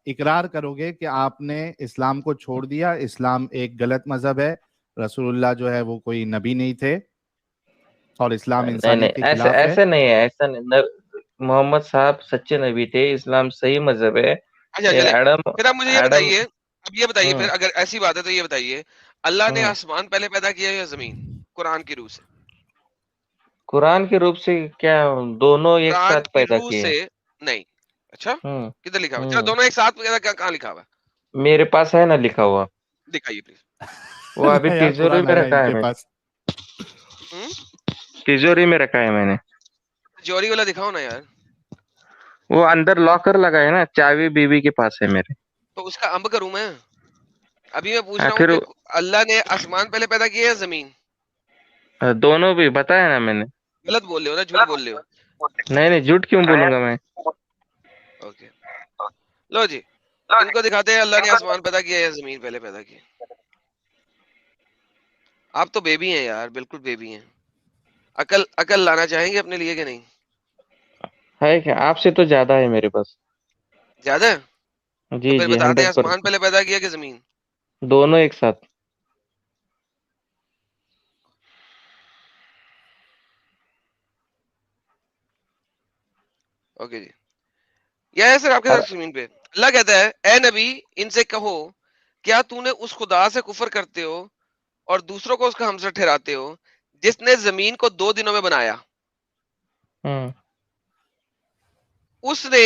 इकरार करोगे कि आपने इस्लाम को छोड़ दिया, इस्लाम एक गलत मजहब है, रसूलुल्लाह जो है वो कोई नबी नहीं थे और इस्लाम नहीं इंसानियत नहीं, के ऐसे खिलाफ है। ऐसे नहीं है, ऐसा नहीं। मोहम्मद साहब सच्चे नबी थे, इस्लाम सही मजहब है। अच्छा ये चले, एडम फिर आप मुझे ये एडम बताइए, अब ये बताइए फिर, हम्म अगर ऐसी बात है तो ये बताइए, अल्लाह ने हम्म आसमान पहले पैदा किया या जमीन, कुरान की रूह से? कुरान के रूप से क्या, दोनों एक कुरान साथ की पैदा रूह किए से हैं। नहीं। अच्छा, हम्म किधर लिखा हुआ? चलो हम्म दोनों एक साथ पैदा, कहाँ लिखा हुआ है? मेरे पास है ना लिखा हुआ, दिखाइए प्लीज। वो अभी नया तिजोरी कुरान में आ रहा है रखा है, इनके मैं पास। तिजोरी में रखा है मैंने। जोरी वाला दिखाओ ना यार। वो अंदर लॉकर लगा है ना, चाबी बीवी के पास है मेरे। तो उसका अंब करूं मैं? अभी मैं पूछ हाँ, रहा हूँ फिर कि अल्लाह ने आसमान पहले पैदा किया या जमीन? दोनों भी बताया ना मैंने। गलत बोल रहे हो ना, झूठ बोल रहे हो? नहीं नहीं, झूठ क्यों बोलूंगा मैं? ओके, लो जी, इनको दिखाते हैं अल्लाह ने आसमान पैदा किया या जमीन पहले पैदा की। आप तो बेबी हैं यार, बिल्कुल बेबी हैं। अकल लाना चाहेंगे अपने लिए कि नहीं? है क्या? आपसे तो ज्यादा है मेरे पास। ज्यादा है? तो जी फिर जी, बताते हैं आसमान 100%। पहले पैदा किया कि जमीन? दोनों एक साथ। ओके जी, यह है सर आपके और साथ जमीन पे। अल्लाह कहता है, ए नबी, इनसे कहो, क्या तूने उस खुदा से कुफर करते हो और दूसरों को उसका हमसर ठहराते हो जिसने जमीन को 2 दिनों में बनाया? हम्म उसने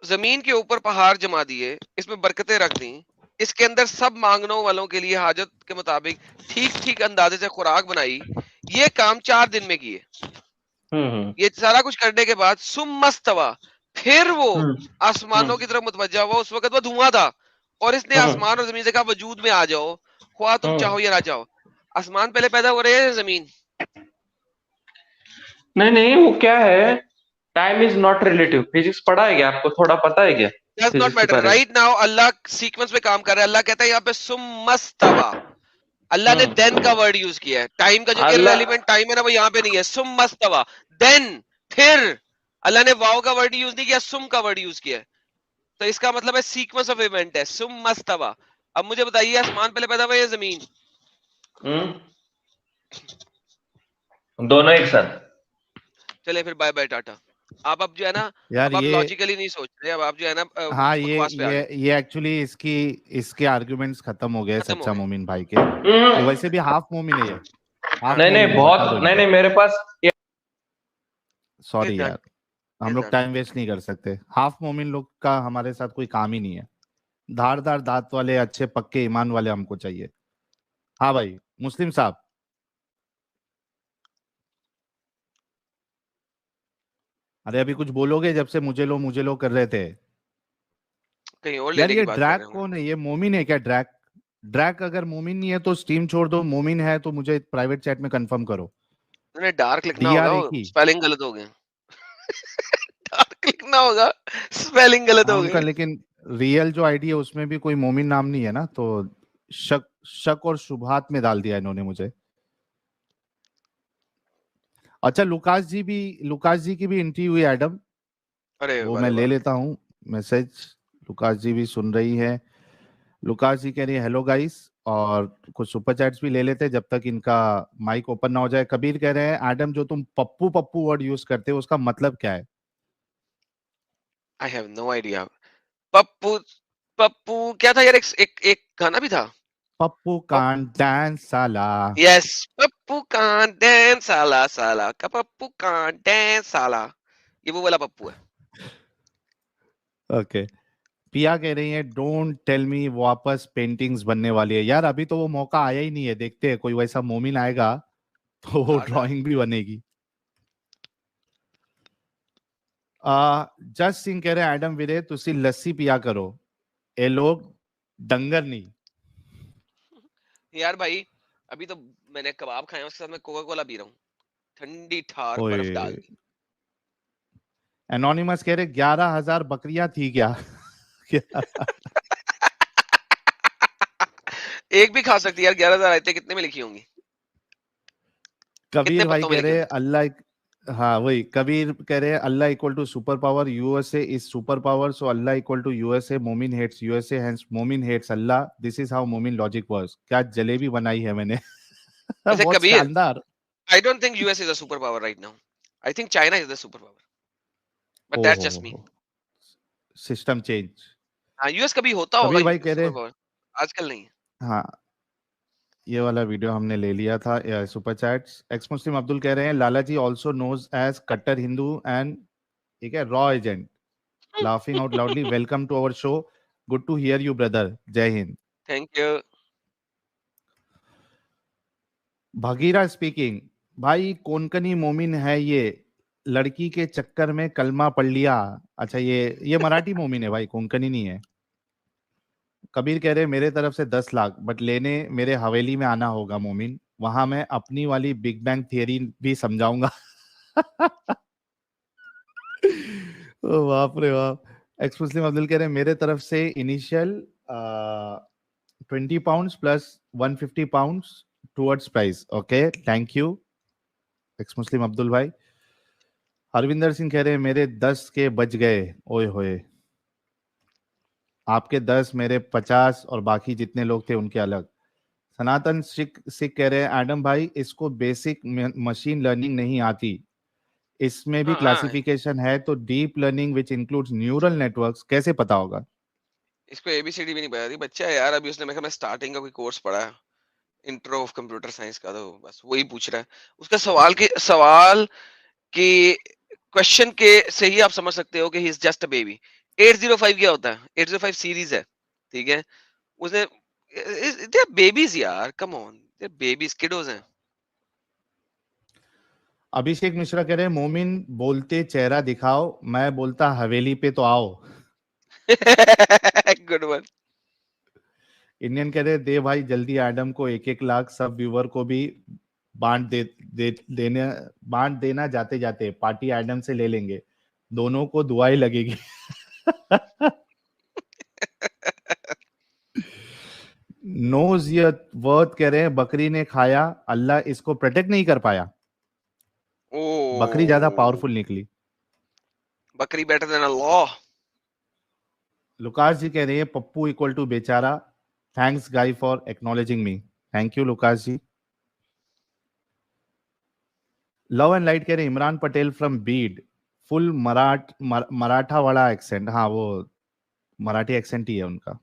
जमीन के ऊपर पहाड़ जमा दिए, इसमें बरकतें रख दी, इसके अंदर सब मांगने वालों के लिए हाजत के मुताबिक ठीक ठीक अंदाजे से खुराक बनाई। ये काम 4 दिन में किए। ये सारा कुछ करने के बाद सुम्मस्तवा, फिर वो आसमानों की तरफ मुतवज्जा हुआ। उस वक्त वो धुआं था और इसने आसमान और जमीन से कहा वजूद में आ जाओ, ख्वाह तुम चाहो या ना चाहो। आसमान पहले पैदा हो रहे हैं जमीन? नहीं नहीं, वो क्या है, time is not relative. Physics पढ़ा है क्या आपको, थोड़ा पता है क्या Does not फिजिक्स के matter. बारे में? Right now अल्लाह सीक्वेंस पे काम कर रहा है। अल्लाह कहता है यहाँ पे सुम्मस्तवा, अल्लाह ने देन का वर्ड यूज किया है। टाइम का जो अल्लाह इररेलेवेंट टाइम है ना, वो यहाँ पे नहीं है। सुम्मस्तवा, देन, फिर। अल्लाह ने वाव का वर्ड यूज नहीं किया, सुम का वर्ड यूज किया है। तो इसका मतलब है सीक्वेंस ऑफ इवेंट है, सुम्मस्तवा। अब मुझे बताइए, आसमान पहले पैदा हुआ या जमीन? दोनों एक साथ। चले फिर बाय बाय टाटा। आप अब जो है ना, यार अब आप ये लॉजिकली नहीं सोच रहे, अब आप जो है ना हाँ बकवास पे आ गए। ये एक्चुअली इसके आर्ग्यूमेंट्स खत्म हो गए खत्म हो सच्चा गए। मोमिन भाई के। ये वैसे भी हाफ मोमिन है ये, हाफ नहीं नहीं, मोमिन है, बहुत बता दो नहीं इनको। नहीं, मेरे पास सॉरी He's यार, done. हम He's लोग done. टाइम वेस्ट नहीं कर सकते। हाफ मोमिन लोग का हमारे साथ कोई काम ही नहीं है। धारदार दांत वाले अच्छे पक्के ईमान वाले हमको चाहिए। हाँ भाई मुस्लिम साहब, अरे अभी कुछ बोलोगे? जब से मुझे लो कर रहे थे। कहीं और यार लेने की ये बात कर ड्रैग रहे होंगे। कौन है? ये मोमिन है क्या? ड्रैग ड्रैग अगर मोमिन नहीं है तो स्टीम छोड़ दो, मोमिन है तो मुझे प्राइवेट चैट में कंफर्म करो। उन्होंने डार्क लिखना होगा, DRAK। स्पेलिंग गलत हो गया। डार्क लिखना होगा, स्पेलिंग गलत हाँ हो उनका, गई। लेकिन रियल जो आईडी है उसमें भी कोई मोमिन नाम नहीं है ना, तो शक और शुभात में डाल दिया इन्होंने मुझे। अच्छा लुकास जी की भी एंट्री हुई एडम, अरे वो वाह मैं रे ले वाह। लेता हूँ मैसेज। लुकास जी भी सुन रही है। लुकास जी कह रही है हेलो गाइस, और कुछ सुपर चैट्स भी ले लेते हैं जब तक इनका माइक ओपन ना हो जाए। कबीर कह रहे हैं एडम, जो तुम पप्पू पप्पू वर्ड यूज करते हो उसका मतलब क्या है? I have no idea. Pappu, Pappu क्या था यार? एक गाना भी था। पप्पू कान डांस साला। यस, पप्पू कान डांस साला, साला का पप्पू कान डांस साला। ये वो वाला पप्पू है। ओके। पिया कह रही है डोंट टेल मी वापस पेंटिंग्स बनने वाली है। यार अभी तो वो मौका आया ही नहीं है, देखते हैं कोई वैसा मोमिन आएगा तो वो आगा। ड्राइंग भी बनेगी। जस सिंह कह रहे हैं एडम वीरे तुसी लस्सी पिया करो, ये लोग डंगर नहीं। यार भाई, अभी तो मैंने कबाब खाए हैं, उसके साथ मैं कोका कोला पी रहा हूँ, ठंडी ठार बर्फ डाल ओए, दी। एनोनिमस कह रहे 11,000 बकरियां थी क्या? क्या? एक भी खा सकती है यार। 11,000 आयतें कितने में लिखी होंगी? कितने कबीर भाई पत्तों में कह लिखी रहे होंगी? अल्लाह, हाँ वही कबीर कह रहे हैं Allah equal to super power, USA is super power, so Allah equal to USA, मोमिन हेट्स यूएसए, हेंस मोमिन hates Allah, this is how मोमिन लॉजिक वर्क्स। क्या जलेबी बनाई है मैंने। वैसे बहुत कबीर, शानदार। I don't think US is a superpower right now. I think China is the superpower. But that's just me. ओहो, सिस्टम चेंज। हाँ, यूएस कभी होता होगा कबीर भाई कह रहे, सुपरपावर, आजकल नहीं है। हाँ ये वाला वीडियो हमने ले लिया था। Super chats. Ex Muslim Abdul कह रहे हैं Lala ji also knows as कट्टर हिंदू एंड ठीक है रॉ agent, laughing out loud, welcome to our show, good to hear you brother, जय हिंद। Thank you. भगीरा स्पीकिंग, भाई कोंकणी मोमिन है ये, लड़की के चक्कर में कलमा पढ़ लिया। अच्छा ये मराठी मोमिन है भाई, कोंकणी नहीं है। कबीर कह रहे मेरे तरफ से 10 लाख, बट लेने मेरे हवेली में आना होगा मोमिन, वहां मैं अपनी वाली बिग बैंग थियरी भी समझाऊंगा। ओ बाप रे बाप। एक्स मुस्लिम अब्दुल कह रहे मेरे तरफ से initial 20 pounds plus 150 pounds towards price. Okay thank you x Muslim Abdul भाई। हरविंदर सिंह कह रहे हैं मेरे 10 के बच गए, ओए होए, आपके 10 मेरे 50 और बाकी जितने लोग थे उनके अलग। सनातन सिख कह रहे हैं एडम भाई इसको बेसिक मशीन लर्निंग नहीं आती, इसमें भी हाँ, क्लासिफिकेशन है, तो deep learning which includes neural networks कैसे पता होगा? इसको एबीसीडी भी नहीं पता थी। बच्चा है यार, अभी उसने मैं स्टार्टिंग का कोई कोर्स पढ़ा है, इंट्रो ऑफ कंप्यूटर साइंस का, तो बस वही पूछ रहा है। उसका सवाल के क्वेश्चन के से ही आप समझ सकते हो कि he is just a baby. 805 क्या होता है? 805 सीरीज है, ठीक है। उसने, दे बेबीज यार, कम ऑन, दे बेबीज, किडोज हैं। अभिषेक मिश्रा कह रहे हैं मोमिन बोलते चेहरा दिखाओ, मैं बोलता हवेली पे तो आओ। Good one. इंडियन कह रहे हैं दे भाई जल्दी एडम को 1-1 लाख, सब व्यूअर को भी बांट देना जाते जाते, पार्टी एडम से ले लेंगे, दोनों को दुआई लगेगी। नोज ये वर्थ कह रहे हैं बकरी ने खाया, अल्लाह इसको प्रोटेक्ट नहीं कर पाया। बकरी ज्यादा पावरफुल निकली। बकरी better than Allah. Lucas ji कह रहे हैं पप्पू इक्वल टू बेचारा, thanks guy for acknowledging me. Thank you Lucas ji. Love and light कह रहे हैं इमरान पटेल फ्रॉम बीड, फुल मराठा वाला एक्सेंट। हाँ वो मराठी एक्सेंट ही है उनका।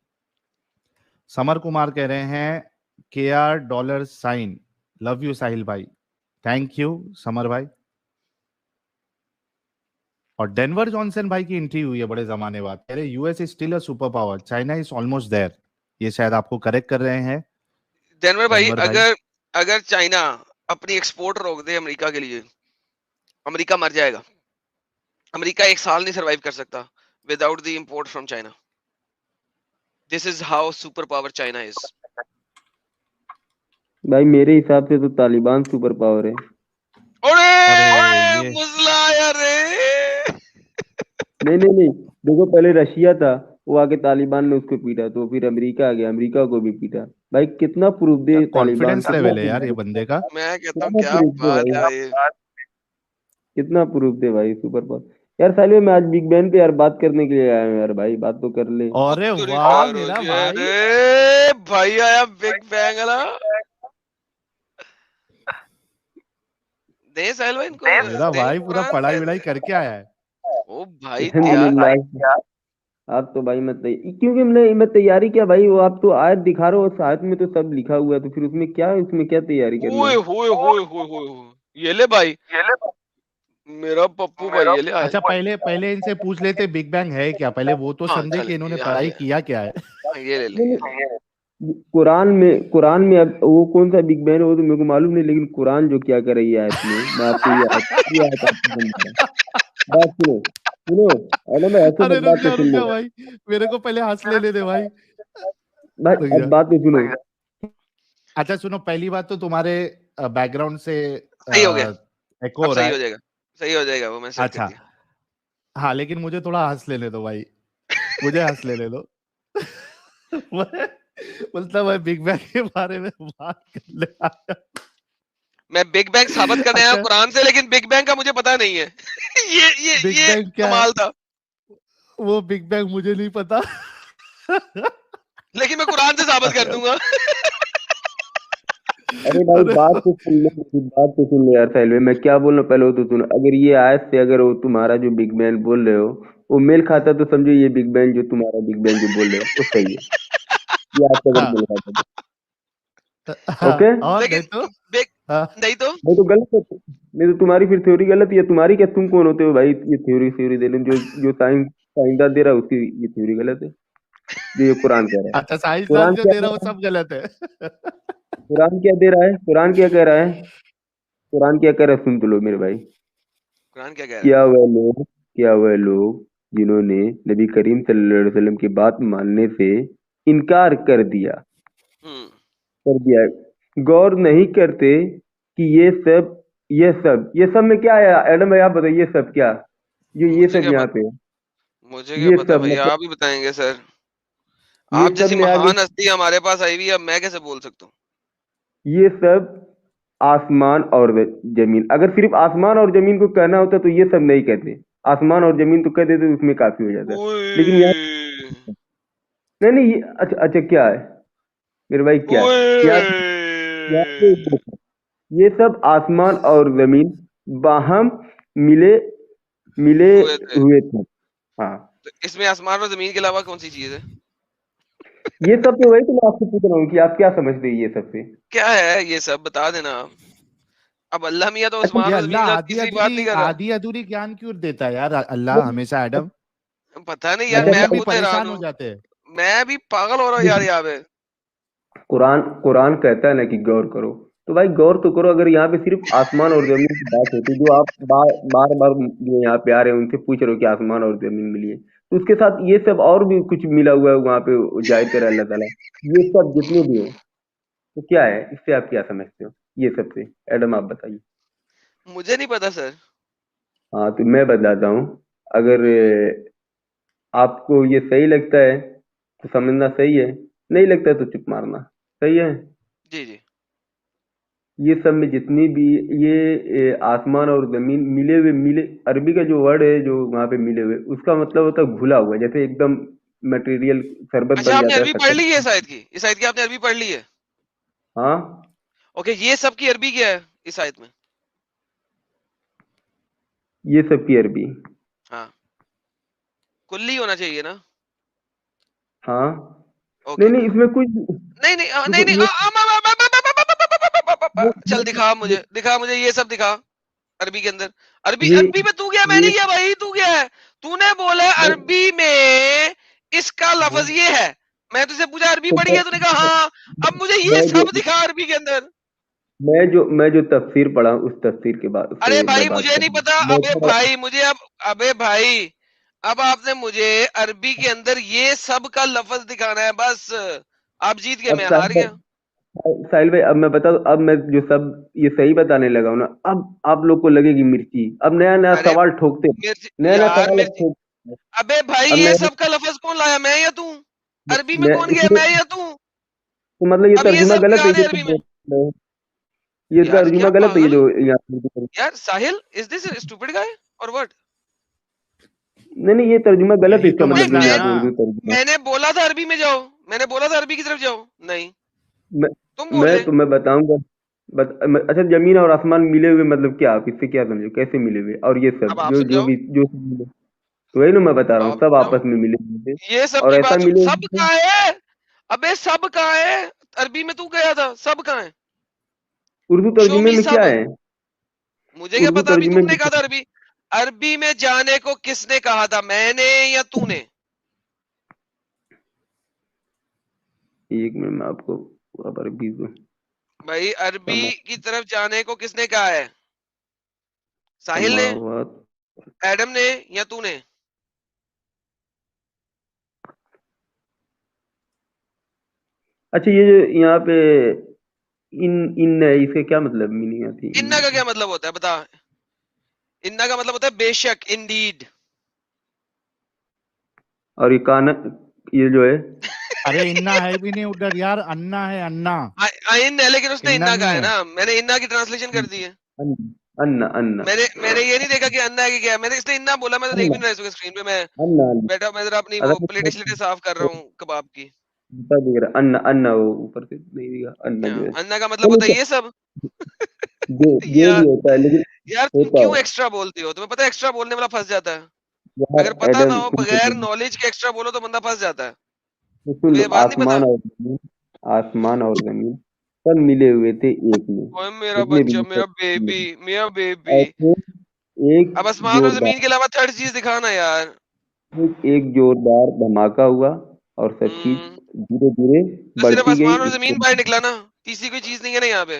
समर कुमार कह रहे हैं $, लव यू साहिल भाई। थैंक यू समर भाई। और डेनवर जॉनसन भाई की एंट्री हुई है बड़े जमाने बाद, कह रहे US is still a super power, China is almost there. ये शायद आपको करेक्ट कर रहे हैं डेनवर भाई। अगर चाइना अपनी एक्सपोर्ट रोक दे अमेरिका के लिए, अमेरिका मर जाएगा। अमेरिका 1 साल नहीं सरवाइव कर सकता without the import from China. This is how super power China is. भाई मेरे हिसाब से तो तालिबान सुपर पावर है। अरे मुजला यार नहीं देखो पहले रशिया था, वो आके तालिबान ने उसको पीटा, तो फिर अमेरिका आ गया, अमेरिका को भी पीटा। भाई कितना प्रूफ दे कॉन्फिडेंस लेवल है यार ये बंदे का। मैं कहता हूं क्या बात है, कितना प्रूफ दे भाई सुपर पावर। यार साले मैं आज बिग बैन पे यार बात करने के लिए आया हूँ यार भाई, बात तो कर ले। अरे वाह मेरा भाई। अरे भाई आया बिग बैंग वाला। दे साहिल भाई इनको। मेरा भाई पूरा पढ़ाई वढ़ाई करके आया है। ओ भाई यार आप तो भाई क्योंकि मैं तैयारी क्या भाई, वो आप तो आयत दिखा रहे हो, साथ में तो सब लिखा हुआ है, तो फिर उसमें क्या तैयारी करनी है। ओए ये ले भाई, मेरा पप्पू भाई ये ले। अच्छा पहले इनसे पूछ लेते बिग बैंग है क्या, पहले वो तो समझे कि इन्होंने पढ़ाई किया क्या है। ये ले। कुरान में अब वो कौन सा बिग बैंग है वो तो मेरे को मालूम नहीं, लेकिन कुरान जो क्या कर रही है इसमें, मैं आपको बात सुनो अरे मैं ऐसे अरे बात तो सुन लो भाई, मेरे को पहले हंस ले दे भाई। अब बात तो सुनो। अच्छा सुनो, पहली बात तो तुम्हारे बैकग्राउंड से सही हो गया, एको हो रहा है। सही हो जाएगा वो मैं सेट अच्छा हाँ, लेकिन मुझे थोड़ा हंस लेने दो भाई, मुझे हंस लेने दो। बोलता मैं बिग बैंग के बारे में बात करने आया। मैं बिग बैंग साबित करने आया कुरान से, लेकिन बिग बैंग का मुझे पता नहीं है। ये कमाल था। वो बिग बैंग मुझे नहीं पता। लेकिन मैं कुरान से साबित कर दूंगा। अरे भाई बात तो सुन लो यार साहिल, मैं क्या बोल रहा हूँ पहले वो तो सुनो। अगर ये आयत से अगर वो तुम्हारा जो बिग बैंग बोल रहे हो वो मेल खाता तो समझो ये बिग बैंग जो तुम्हारा बिग बैंग जो बोल रहे हो वो सही है। ये आपका अगर मेल खाता ओके, नहीं तो गलत है। नहीं तो तुम्हारी फिर थ्योरी गलत है। तुम्हारी क्या, तुम कौन होते हो भाई ये थ्योरी देने, जो साइंसदान दे रहा है उसकी ये थ्योरी गलत है, जो ये कुरान कह रहा है। अच्छा साइंसदान जो दे रहा है वो सब गलत है। कुरान क्या दे रहा है, कुरान क्या कह रहा है, कुरान क्या कह रहा है सुन तो लो मेरे भाई। कुरान क्या कह रहा है? क्या वह लोग जिन्होंने नबी करीम सल्लल्लाहु अलैहि वसल्लम की बात मानने से इनकार कर दिया गौर नहीं करते कि ये सब में क्या है। एडम भाई आप बताइए, ये सब क्या, ये सब यहाँ पे मुझे क्या पता भाई, आप ही बताएंगे सर। आप जैसी महान हस्ती हमारे पास आई हुई है, अब मैं कैसे बोल सकता हूँ। ये सब आसमान और जमीन, अगर सिर्फ आसमान और जमीन को कहना होता तो ये सब नहीं कहते, आसमान और जमीन तो कह देते उसमें काफी हो जाता। लेकिन यहाँ नहीं अच्छा क्या है मेरे भाई, क्या ये सब आसमान और जमीन बाहम मिले हुए थे। हाँ तो इसमें आसमान और जमीन के अलावा कौन सी चीज है? ये सब तो वही तो मैं आपसे पूछ रहा हूँ कि आप क्या समझते हैं ये सब से क्या है ये सब, बता देना। अब अल्लाह मियां तो आसमान और जमीन की किसी बात नहीं कर रहा। आधी अधूरी ज्ञान क्यों देता है यार अल्लाह हमेशा एडम? पता नहीं यार, मैं भी परेशान हो जाते हैं, मैं भी पागल हो रहा हूँ यार यहाँ पे। कुरान कहता है ना कि गौर करो, तो भाई गौर तो करो, अगर यहाँ पे सिर्फ आसमान और जमीन की बात होती, जो आप बार बार जो यहाँ पे आ रहे हैं उनसे पूछ रहे हो कि आसमान और जमीन मिली है, तो उसके साथ ये सब और भी कुछ मिला हुआ है वहाँ पे, जाहिर करे अल्लाह ताला, ये सब जितने भी है, तो क्या है इससे आप क्या समझते हो ये सबसे? एडम आप बताइए। मुझे नहीं पता सर। हाँ तो मैं बताता हूँ। अगर आपको ये सही लगता है तो समझना सही है, नहीं लगता है तो चुप मारना, सही है। जी जी। ये सब में जितनी भी ये आसमान और जमीन मिले, अरबी का जो वर्ड है जो वहाँ पे मिले हुए, उसका मतलब होता है घुला हुआ, जैसे एकदम मटेरियल शरबत अच्छा बन आपने जाता है अरबी पढ़ खट्टा। ली है इस आयत की? इस आयत की आपने अरबी पढ़ ली है? हाँ, ओके, ये सब की अरबी क्या है इस आयत में? ये सब की अरबी। हाँ, कुल्ली होना चाहिए ना? हाँ, ओके। नहीं इसमें कुछ नहीं नहीं नहीं देखो नहीं चल दिखा मुझे ये सब दिखा अरबी के अंदर। अरबी ये अरबी में तू गया, मैं ये नहीं गया भाई, तू गया है। तूने बोला अरबी में इसका लफ्ज ये है, मैं तुझसे पूछा अरबी पढ़ी है, तूने कहा हाँ। अब मुझे ये सब दिखा अरबी के अंदर। मैं जो तफसीर पढ़ा उस तफसीर के बाद अरे से मैं भाई बात मुझे कर नहीं रहा पता। हूँ। अबे भाई मुझे अबे भाई अब आपने मुझे अरबी के अंदर ये सब का लफ्ज दिखाना है बस। आप जीत गए, अब मैं हार गया। साहिल भाई, अब मैं बता दूं, अब मैं जो सब ये सही बताने लगा हूं ना, अब आप लोग को लगेगी मिर्ची, अब नया नया अरे सवाल ठोकते हैं, मिर्च नया नया यार, सवाल अब मिर्च। ठोकते हैं। अबे भाई अब ये नया सब का लफ्ज कौन लाया, मैं या तू? अरबी में मैं कौन गया, इसमें मैं या तू? तो मतलब ये अब ये तर्जुमा सब गलत है दिखाने जो अरबी तुम में। बोल रहे हो, ये यार क्या तर्जुमा गलत है ये पागल जो यहाँ। यार। साहिल, इज दिस स्टूपिड गाय और व्हाट? नहीं ये तर्जुमा गलत है, यही इसका तो नहीं मतलब जो मसला है यहाँ ना। पे उर्दू तर्जुमा। मैंने बोला था अरबी में जाओ, मैंने बोला था अरबी की तरफ जाओ, नहीं मैं तुम बोल मैं रहे। तुम्हें बताऊंगा। अच्छा, जमीन और आसमान मिले हुए मतलब क्या, आप इससे क्या समझो, कैसे मिले हुए? और ये सब अब आप जो जो समझाओ, भी जो सब मिले, तो वही ना मैं बता रहा हूँ, आप सब समझाओ। आपस में मिले हुए थे। ये सब और की ऐसा बात मिले सब हुए थे। कहाँ है? अबे सब कहाँ है? अरबी में तू गया था, सब कहाँ है? उर्दू शो तर्जुमे मी में क्या सब। है? मुझे क्या उर्दू पता, अभी तर्जुमे में तुमने कहा था अरबी। अरबी में जाने को किसने कहा था, मैंने या तूने? एक मिनट में आपको अब अरबी भाई अरबी की तरफ जाने को किसने कहा है? साहिल ने, समावत। एडम ने या तूने? अच्छा, ये जो यहाँ पे इन है, इसके क्या मतलब मीनिंग आती है इन्ना का क्या मतलब होता है बता? इन्ना का मतलब होता है बेशक, इंडीड। और ये कान, ये जो है अरे इन्ना है भी नहीं उधर यार, अन्ना है अन्ना। इन है, लेकिन उसने इन्ना इन्ना नहीं कहा है है। ना, मैंने इन्ना की ट्रांसलेशन कर दी है। अन्ना अन्ना मैंने ये नहीं देखा कि अन्ना है कि क्या है, मैंने इसलिए इन्ना बोला। मैं तो देख भी अन्ना नहीं रहा इसको स्क्रीन पे, मैं अन्ना अन्ना। बैठा, मैं जरा अपनी वो अगर प्लेटें स्लेटें साफ कर रहा हूँ कबाब की। दिख रहा अन्ना अन्ना, वो ऊपर से नहीं दिखा, अन्ना जो है। अन्ना का मतलब होता है ये सब। जो भी यार होता है, लेकिन यार तुम होता क्यों है एक्स्ट्रा बोलते हो? तुम्हें पता है एक्स्ट्रा बोलने वाला फंस जाता है। यार। अगर पता ना एडम हो, बगैर नॉलेज के एक्स्ट्रा बोलो तो बंदा फंस जाता है। सुन लो, तुम्हें ये बात नहीं पता? आसमान और जमीन सब मिले हुए थे एक में, ओए मेरा जितने भी बच्चा, मेरा बेबी, मेरा बेबी। ऐसे एक अब आसमान और जमीन के अलावा थर्ड चीज दिखाना यार। एक जोरदार धमाका हुआ और सब चीज धीरे धीरे तो सिर्फ बढ़ती आसमान और गई। जमीन बाहर निकला ना, तीसरी कोई चीज नहीं है ना यहाँ पे।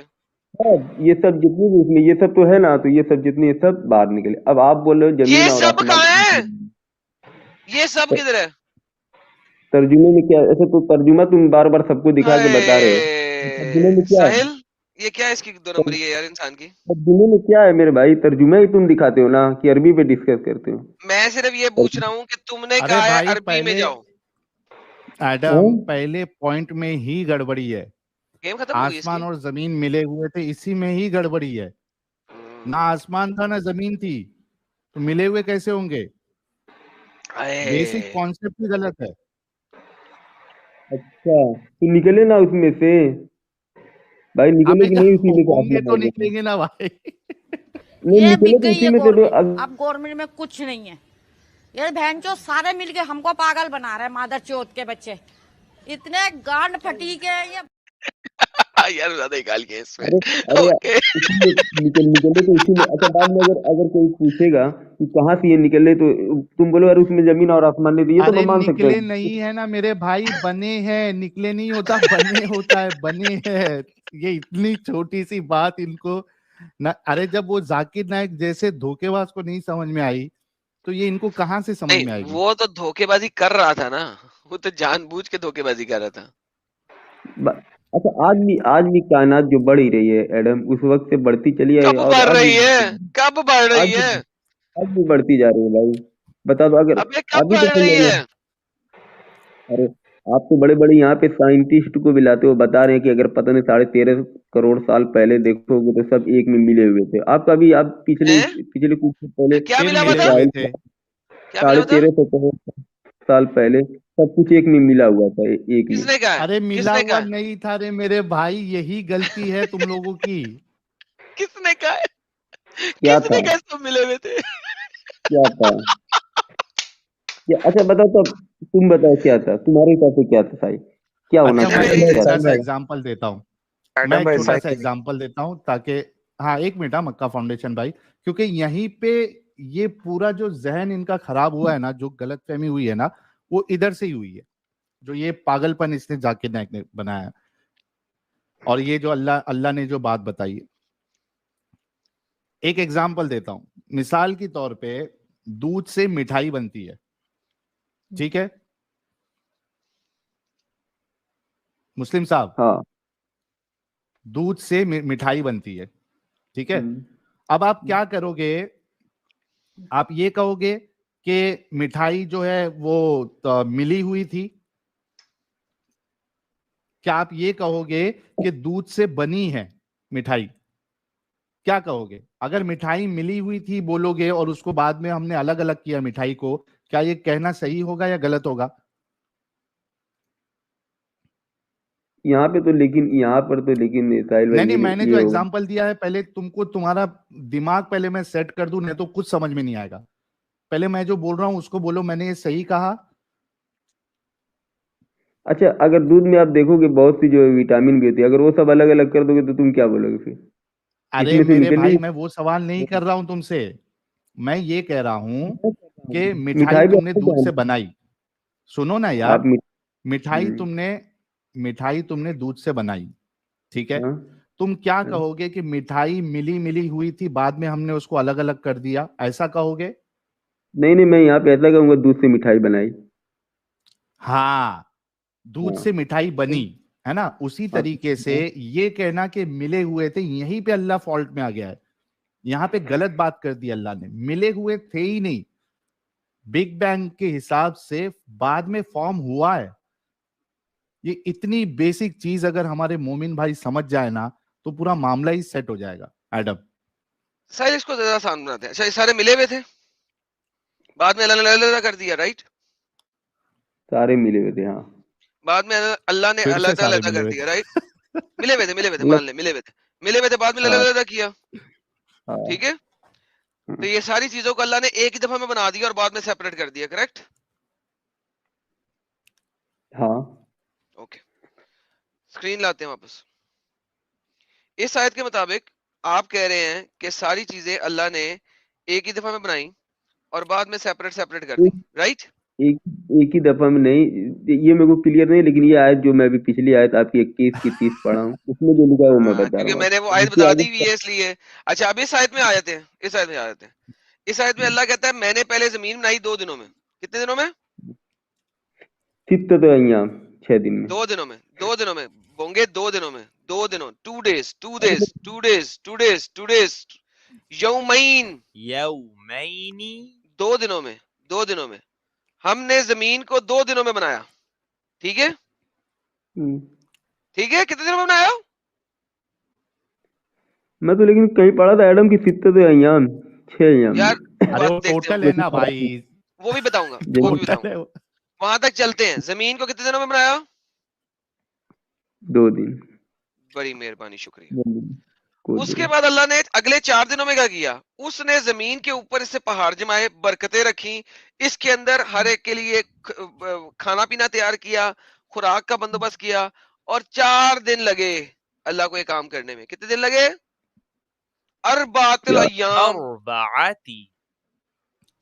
हाँ, ये सब जितनी भी उसमें ये सब तो है ना, तो ये सब जितनी ये सब बाहर निकले। अब आप बोल रहे हो जमीन ये और सब आसमान, कहाँ है? ये सब किधर है? तर्जुमे में क्या? ऐसे तो तर्जुमा तुम बार बार सबको दिखा के बता रहे हो, तर्जुमे में क्या है? साहिल, ये क्या है इसकी दो नंबरी है यार इंसान की। तर्जुमे में क्या है मेरे भाई? तर्जुमा ही तुम दिखाते हो ना, कि अरबी पे डिस्कस करते हो। मैं सिर्फ ये पूछ रहा हूँ कि तुमने अरे कहा है भाई अरबी में पहले जाओ। एडम, पहले पॉइंट में ही गड़बड़ी है। गेम खत्म हो गई आसमान इसकी। और जमीन मिले हुए थे, इसी में ही गड़बड़ी है। ना आसमान था ना जमीन थी, तो मिले हुए कैसे होंगे? बेसिक कॉन्सेप्ट ही गलत है। अच्छा, तो निकले ना उसमें से भाई, निकले अबे कि जब नहीं उसी में से होंगे आसमान तो और जमीन? निकलेंगे ना भाई। नहीं ये निकले बिक तो गई उसी है में से तो गवर्नमेंट। अब गवर्नमेंट में कुछ नहीं है। ये बहन चो सारे मिलके हमको पागल बना रहे हैं, मादर चौथ के बच्चे इतने गांड फटी के ये। यार ज्यादा निकाल के इसमें। अरे ओके। निकले तो उसी में। अच्छा, बाद में अगर कोई पूछेगा कि कहाँ से ये निकले, तो तुम बोलो यार उसमें जमीन और आसमान नहीं, तो ये तो मैं अरे मान सकता निकले हूँ। नहीं है ना मेरे भाई, बने हैं। निकले नहीं होता, बने होता है, बने हैं। ये इतनी छोटी सी बात इनको ना, अरे जब वो जाकिर नायक जैसे धोखेबाज को नहीं समझ में आई तो ये इनको कहाँ से समझ में नहीं, आएगी? वो तो धोखेबाजी कर रहा था ना, वो तो जानबूझ के धोखेबाजी कर रहा था। अच्छा, आज भी कायनात जो बढ़ ही रही है एडम, उस वक्त से बढ़ती चली है कब और बढ़ आज रही भी है? कब बढ़ आज रही भी है? आज भी बढ़ती जा रही है भाई। बता दो, अगर अबे कब अभी तो बढ़ रही है? अरे आप तो बड़े बड़े यहाँ पे साइंटिस्ट को भी लाते हो, बता रहे हैं कि अगर पता नहीं 13.5 करोड़ साल पहले देखोगे तो सब एक में मिले हुए थे। आप पिछले हैं? पिछले कुछ पहले क्या फिर मिला मिले बता? हुए इसराइल थे। क्या मिला बता? 13.5 करोड़ साल पहले सब कुछ एक में मिला हुआ था, एक में। किसने कहा है? अरे मिला किसने कहा हुआ है? नहीं था रे मेरे भाई, यही गलती है तुम लोगों की। किसने कहा है? क्या किसने था कहा सब मिले हुए थे? क्या था अच्छा बताओ, तब तुम बताओ क्या था तुम्हारे हिसाब से, क्या था साई, क्या होना अच्छा मैं चाहिए, एक क्या छोटा था? सा एग्जांपल देता हूँ, मैं एडम एक भाई छोटा सा साइड एग्जांपल देता हूँ ताकि, हाँ एक मिनट, मक्का फाउंडेशन भाई, क्योंकि यहीं पे ये पूरा जो जहन इनका खराब हुआ है ना, जो गलतफहमी हुई है ना, वो इधर से ही हुई है, जो ये पागलपन इसने जाकिर नायक ने बनाया है। और ये जो अल्लाह अल्लाह ने जो बात बताई है, एक एग्जांपल देता हूं, मिसाल की तौर पे दूध से मिठाई बनती है, ठीक है मुस्लिम साहब, हाँ। दूध से मिठाई बनती है, ठीक है। हम्म। अब आप क्या करोगे, आप ये कहोगे कि मिठाई जो है वो मिली हुई थी, क्या आप ये कहोगे कि दूध से बनी है मिठाई, क्या कहोगे? अगर मिठाई मिली हुई थी बोलोगे और उसको बाद में हमने अलग अलग किया मिठाई को, क्या ये कहना सही होगा या गलत होगा? यहाँ पर तो लेकिन साहिल भाई नहीं मैंने ये जो होगा। एग्जांपल दिया है, पहले तुमको तुम्हारा दिमाग पहले मैं सेट कर दूं, नहीं तो कुछ समझ में नहीं आएगा। पहले मैं जो बोल रहा हूं उसको बोलो, मैंने ये सही कहा? अच्छा, अगर दूध में आप देखोगे बहुत सी जो विटामिन भी होती है, अगर वो सब अलग अलग कर दोगे तो तुम क्या बोलोगे फिर? अरे इसमें से मेरे निकल भाई रही मैं वो सवाल नहीं कर रहा हूं तुमसे, मैं ये कह रहा हूं कि मिठाई मिठाई भी तुमने आपको दूध से जानते बनाई, सुनो ना हैं। यार, मिठाई हम्म, तुमने दूध से बनाई, ठीक है। हाँ, तुम क्या हाँ। कहोगे कि मिठाई मिली मिली हुई थी, बाद में हमने उसको अलग अलग कर दिया, ऐसा कहोगे? नहीं, मैं यहाँ पे ऐसा कहूंगा, दूध से मिठाई बनाई। हाँ, दूध हाँ, से मिठाई बनी, है ना। उसी हाँ, तरीके से ये कहना कि मिले हुए थे, यहीं पे अल्लाह फॉल्ट में आ गया है, यहां पे गलत बात कर दी अल्लाह ने। मिले हुए थे ही नहीं, बिग बैंग के हिसाब से बाद में फॉर्म हुआ है। ये इतनी बेसिक चीज अगर हमारे मोमिन भाई समझ जाए ना, तो पूरा मामला ही सेट हो जाएगा एडम। साहिल इसको ज्यादा आसान बनाते हैं। अच्छा, ये सारे मिले हुए थे, बाद में अल्लाह ने अलग कर दिया, राइट? सारे मिले हुए थे, हाँ। बाद में अल्लाह ने फिर से अलग सारे अलग मिले कर हुए दिया, थे। राइट? मिले हुए थे मतलब मान ले, मिले हुए थे, बाद में हाँ, अलग अलग किया, हाँ, ठीक है। तो ये सारी चीजों को अल्लाह ने एक ही दफा में बना दिया और बाद में सेपरेट कर दिया, करेक्ट? हाँ। ओके, स्क्रीन लाते हैं वापस। इस आयत के मुताबिक आप कह रहे हैं कि सारी चीजें अल्लाह ने एक ही दफा में बनाई और बाद में सेपरेट सेपरेट कर दी, राइट? एक एक ही दफा में नहीं, ये मेरे को क्लियर नहीं, लेकिन ये आयत जो मैं अभी पिछली आयत आपकी 21 की 30 पढ़ा हूँ, उसमें जो लिखा है वो मैं बता क्योंकि रहा हूँ मैंने वो आपको। आयत जिसके बता आगे दी हुई है इसलिए। अच्छा, अब इस आयत में आ जाते हैं, इस आयत में अल्लाह कहता है मैंने पहले जमीन बनाई 2 दिनों में। कितने दिनों में? चित्त तो अय्याम 6 दिन में। 2 दिनों में, 2 दिनों में होंगे, 2 दिनों में, 2 दिनों, 2 days, 2 days, 2 days, 2 days, 2 days, यौमैन, 2 दिनों में, 2 दिनों में हमने जमीन को 2 दिनों में बनाया, ठीक है? ठीक है, कितने दिनों में बनाया? मैं तो लेकिन कहीं पढ़ा था एडम की सित्तत अय्याम 6 अय्याम यार में। अरे वो बात देखते टोटल हैं, है ना भाई, वो भी बताऊंगा, जैसे वो भी टोटल बताऊंगा। है वो। वहां तक चलते हैं। जमीन को कितने दिनों में बनाया? 2 दिन। बड़ी मेहरबानी, शुक्रिया। 2 दिन को 2 उसके दिन। बाद अल्लाह ने अगले 4 दिनों में क्या किया? उसने जमीन के ऊपर इससे पहाड़ जमाए, बरकतें रखी, इसके अंदर हर एक के लिए खाना पीना तैयार किया, खुराक का बंदोबस्त किया, और 4 दिन लगे अल्लाह को ये काम करने में। कितने दिन लगे? अरबातिल अय्याम।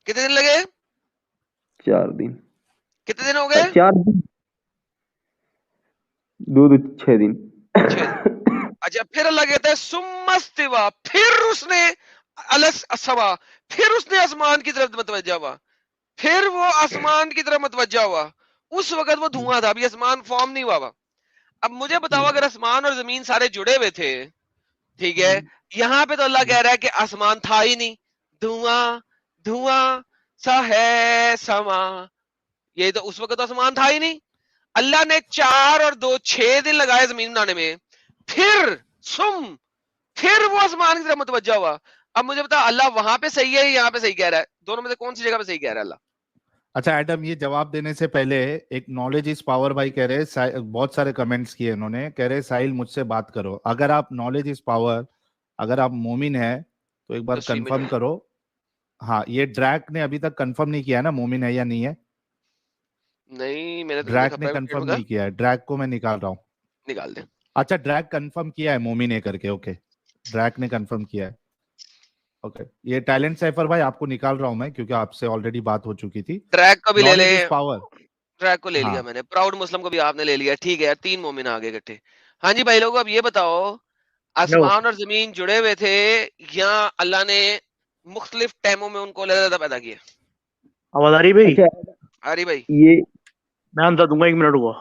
कितने दिन लगे? 4 दिन। कितने दिन हो गए? 4 दिन, 2 6 दिन। 6 दिन। अच्छा, फिर अल्लाह कहता है सुम्मस्तिवा, फिर उसने अलस असवा, फिर उसने आसमान की तरफ मतवज्जा हुआ, फिर वो आसमान की तरफ मतवज्जा हुआ। उस वक्त वो धुआं था, अभी आसमान फॉर्म नहीं हुआ हुआ। अब मुझे बताओ, अगर आसमान और जमीन सारे जुड़े हुए थे, ठीक है, यहाँ पे तो अल्लाह कह रहा है कि आसमान था ही नहीं, धुआं धुआं सा है समा, ये तो उस वक्त तो आसमान था ही नहीं। अल्लाह ने 4 और 2 6 दिन लगाए जमीन बनाने में, फिर वो आसमान की तरफ मुतवज्जा हुआ। अब मुझे बता, अल्लाह वहां पे सही है, यहाँ पे सही कह रहा है? दोनों में से कौन सी जगह पे सही कह रहा है अल्लाह? अच्छा एडम, ये जवाब देने से पहले एक नॉलेज इज पावर भाई कह रहे, बहुत सारे कमेंट्स किए इन्होंने, कह रहे साहिल मुझसे बात करो। अगर आप नॉलेज इज पावर, अगर आप मोमिन है तो एक बार तो सीमित कंफर्म है। करो। हाँ, ये ड्रैक ने अभी तक कंफर्म नहीं किया ना मोमिन है या नहीं है। नहीं, मैंने तो नहीं ड्रैक देखा ने प्राइवेट कंफर्म में। नहीं किया है, ड्रैक को मैं निकाल रहा हूँ। निकाल दे। अच्छा, ड्रैक कंफर्म किया है मोमिन है करके, ओके, ड्रैक ने कंफर्म किया है, ओके। ये टैलेंट साइफर भाई आपको निकाल रहा हूं मैं, क्योंकि आपसे ऑलरेडी बात हो चुकी थी। ट्रैक को भी ले ले, नॉलेज इज पावर, ट्रैक को ले लिया हाँ मैंने, प्राउड मुस्लिम को भी आपने ले लिया, ठीक है यार, 3 मोमिन आ गए इकट्ठे। हाँ जी भाई लोगों, अब ये बताओ, आसमान और जमीन जुड़े हुए थे या अल्लाह ने मुख्तलिफ टाइमों में उनको अलग-अलग पैदा किया? आवाज आ रही भाई? अच्छा अरे भाई ये मैं बता दूंगा, 1 मिनट हुआ।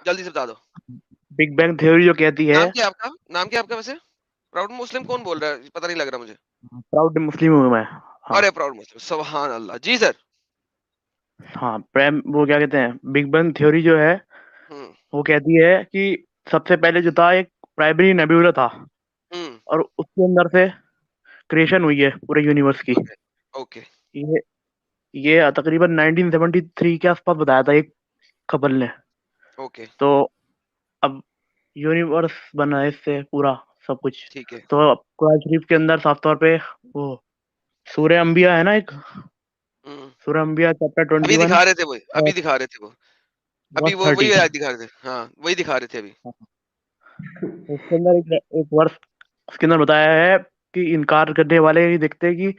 जल्दी से बता दो। बिग बैंग थ्योरी जो कहती है, नाम क्या आपका? नाम क्या आपका वैसे? प्राउड मुस्लिम कौन बोल रहा है? पता नहीं लग रहा मुझे। प्राउड मुस्लिम हूँ मैं। हाँ अरे प्राउड मुस्लिम, सुभान अल्लाह जी सर। हाँ, प्रेम वो क्या कहते हैं, बिग बैंग थ्योरी जो है हम्म वो कहती है कि सबसे पहले जो था एक प्राइमरी नेबुला था, हम्म और उसके अंदर से क्रिएशन हुई है पूरे यूनिवर्स की। ओके ये तकरीबन 1973 के आसपास बताया था एक कपल ने। ओके तो अब यूनिवर्स बना है इससे पूरा सब कुछ। ठीक है। तो कुरान शरीफ के अंदर साफ तौर पे वो सूरह अंबिया है ना, एक सूरह अंबिया चैप्टर अभी 21 दिखा रहे थे वो, अभी दिखा रहे थे वो, अभी वो वही 30। दिखा रहे थे, हाँ वही दिखा रहे थे अभी। उसके अंदर एक वर्ष उसके अंदर बताया है कि इनकार करने वाले ये देखते हैं कि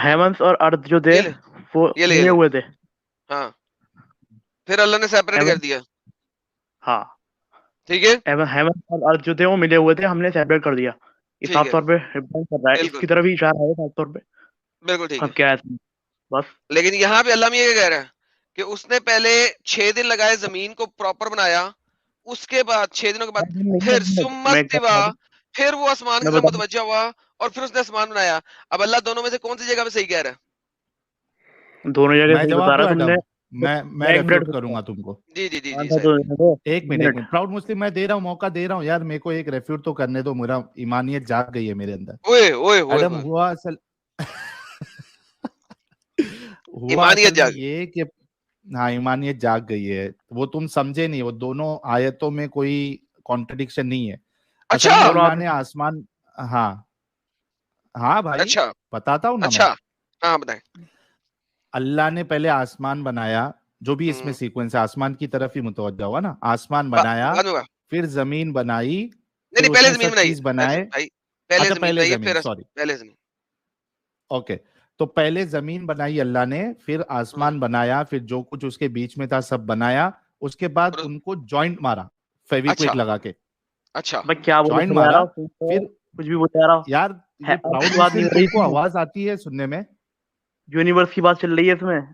हेवंस और अर्थ जो थे वो ये ले मिले हुए थे। हाँ, फिर अल्लाह ने सेपरेट कर दिया। हाँ ठीक है, हेवंस और अर्थ जो थे वो मिले हुए थे, हमने सेपरेट कर दिया। ये ठीक साफ है। तौर पे रिप्रेजेंट कर रहा है, इसकी तरफ ही इशारा है साफ तौर पे। बिल्कुल ठीक अब है। क्या है इसमें? बस लेकिन यहाँ पे अल्लाह में ये कह रहा है कि उसने पहले 6 दिन लगाए जमीन को प्रॉपर बनाया, उसके बाद 6 दिनों के बाद फिर सुम्मस्तिवा, फिर वो आसमान की तरफ मुतवज्जा हुआ और फिर उसने आसमान बनाया। अब अल्लाह दोनों में से कौन सी जगह पे सही कह रहा है? दोनों जगह मैं सही जवाब बता दूं रहा तुमने। एडम, मैं रेफ्यूट करूंगा तुमको। जी जी जी जी आंसर सर। तो दो। एक मिनट, प्राउड मुस्लिम मैं दे रहा हूँ, मौका दे रहा हूँ यार, मेरे को एक रेफ्यूट तो करने दो, मेरा ईमानियत जाग गई है मेरे अंदर। ओए ओए ओए एडम ओए। हुआ असल हुआ ईमानियत असल में जाग। ये कि हाँ, ईमानियत जाग गई है, वो तुम समझे नहीं, वो दोनों आयतों में कोई कॉन्ट्रडिक्शन नहीं है। असल अच्छा में अल्लाह ने आसमान, हाँ हाँ भाई अच्छा बताता हूँ ना अच्छा, मैं। हाँ बताएं। अल्लाह ने पहले आसमान बनाया, जो भी इसमें सीक्वेंस है आसमान की तरफ ही मुतवज्जा हुआ ना, आसमान बनाया, बाद में हुआ। फिर जमीन बनाई, नहीं फिर नहीं, पहले उसने जमीन सब बनाई चीज बनाए। भाई, पहले अच्छा जमीन पहले बनाई, जमीन, फिर सॉरी, पहले जमीन। ओके। तो पहले जमीन बनाई अल्लाह ने, फिर आसमान बनाया, फिर जो कुछ उसके बीच में था सब बनाया, उसके बाद उनको जॉइंट मारा फेविक्विक अच्छा लगा के। अच्छा मैं क्या बोलूं, जॉइंट समझा मारा, रहा हूं, फिर कुछ भी बता रहा हूं यार ये प्राउड आपकी बात नहीं मुस्लिम हो रही तुमको थी, आवाज आती है सुनने में? यूनिवर्स की बात चल रही है इसमें।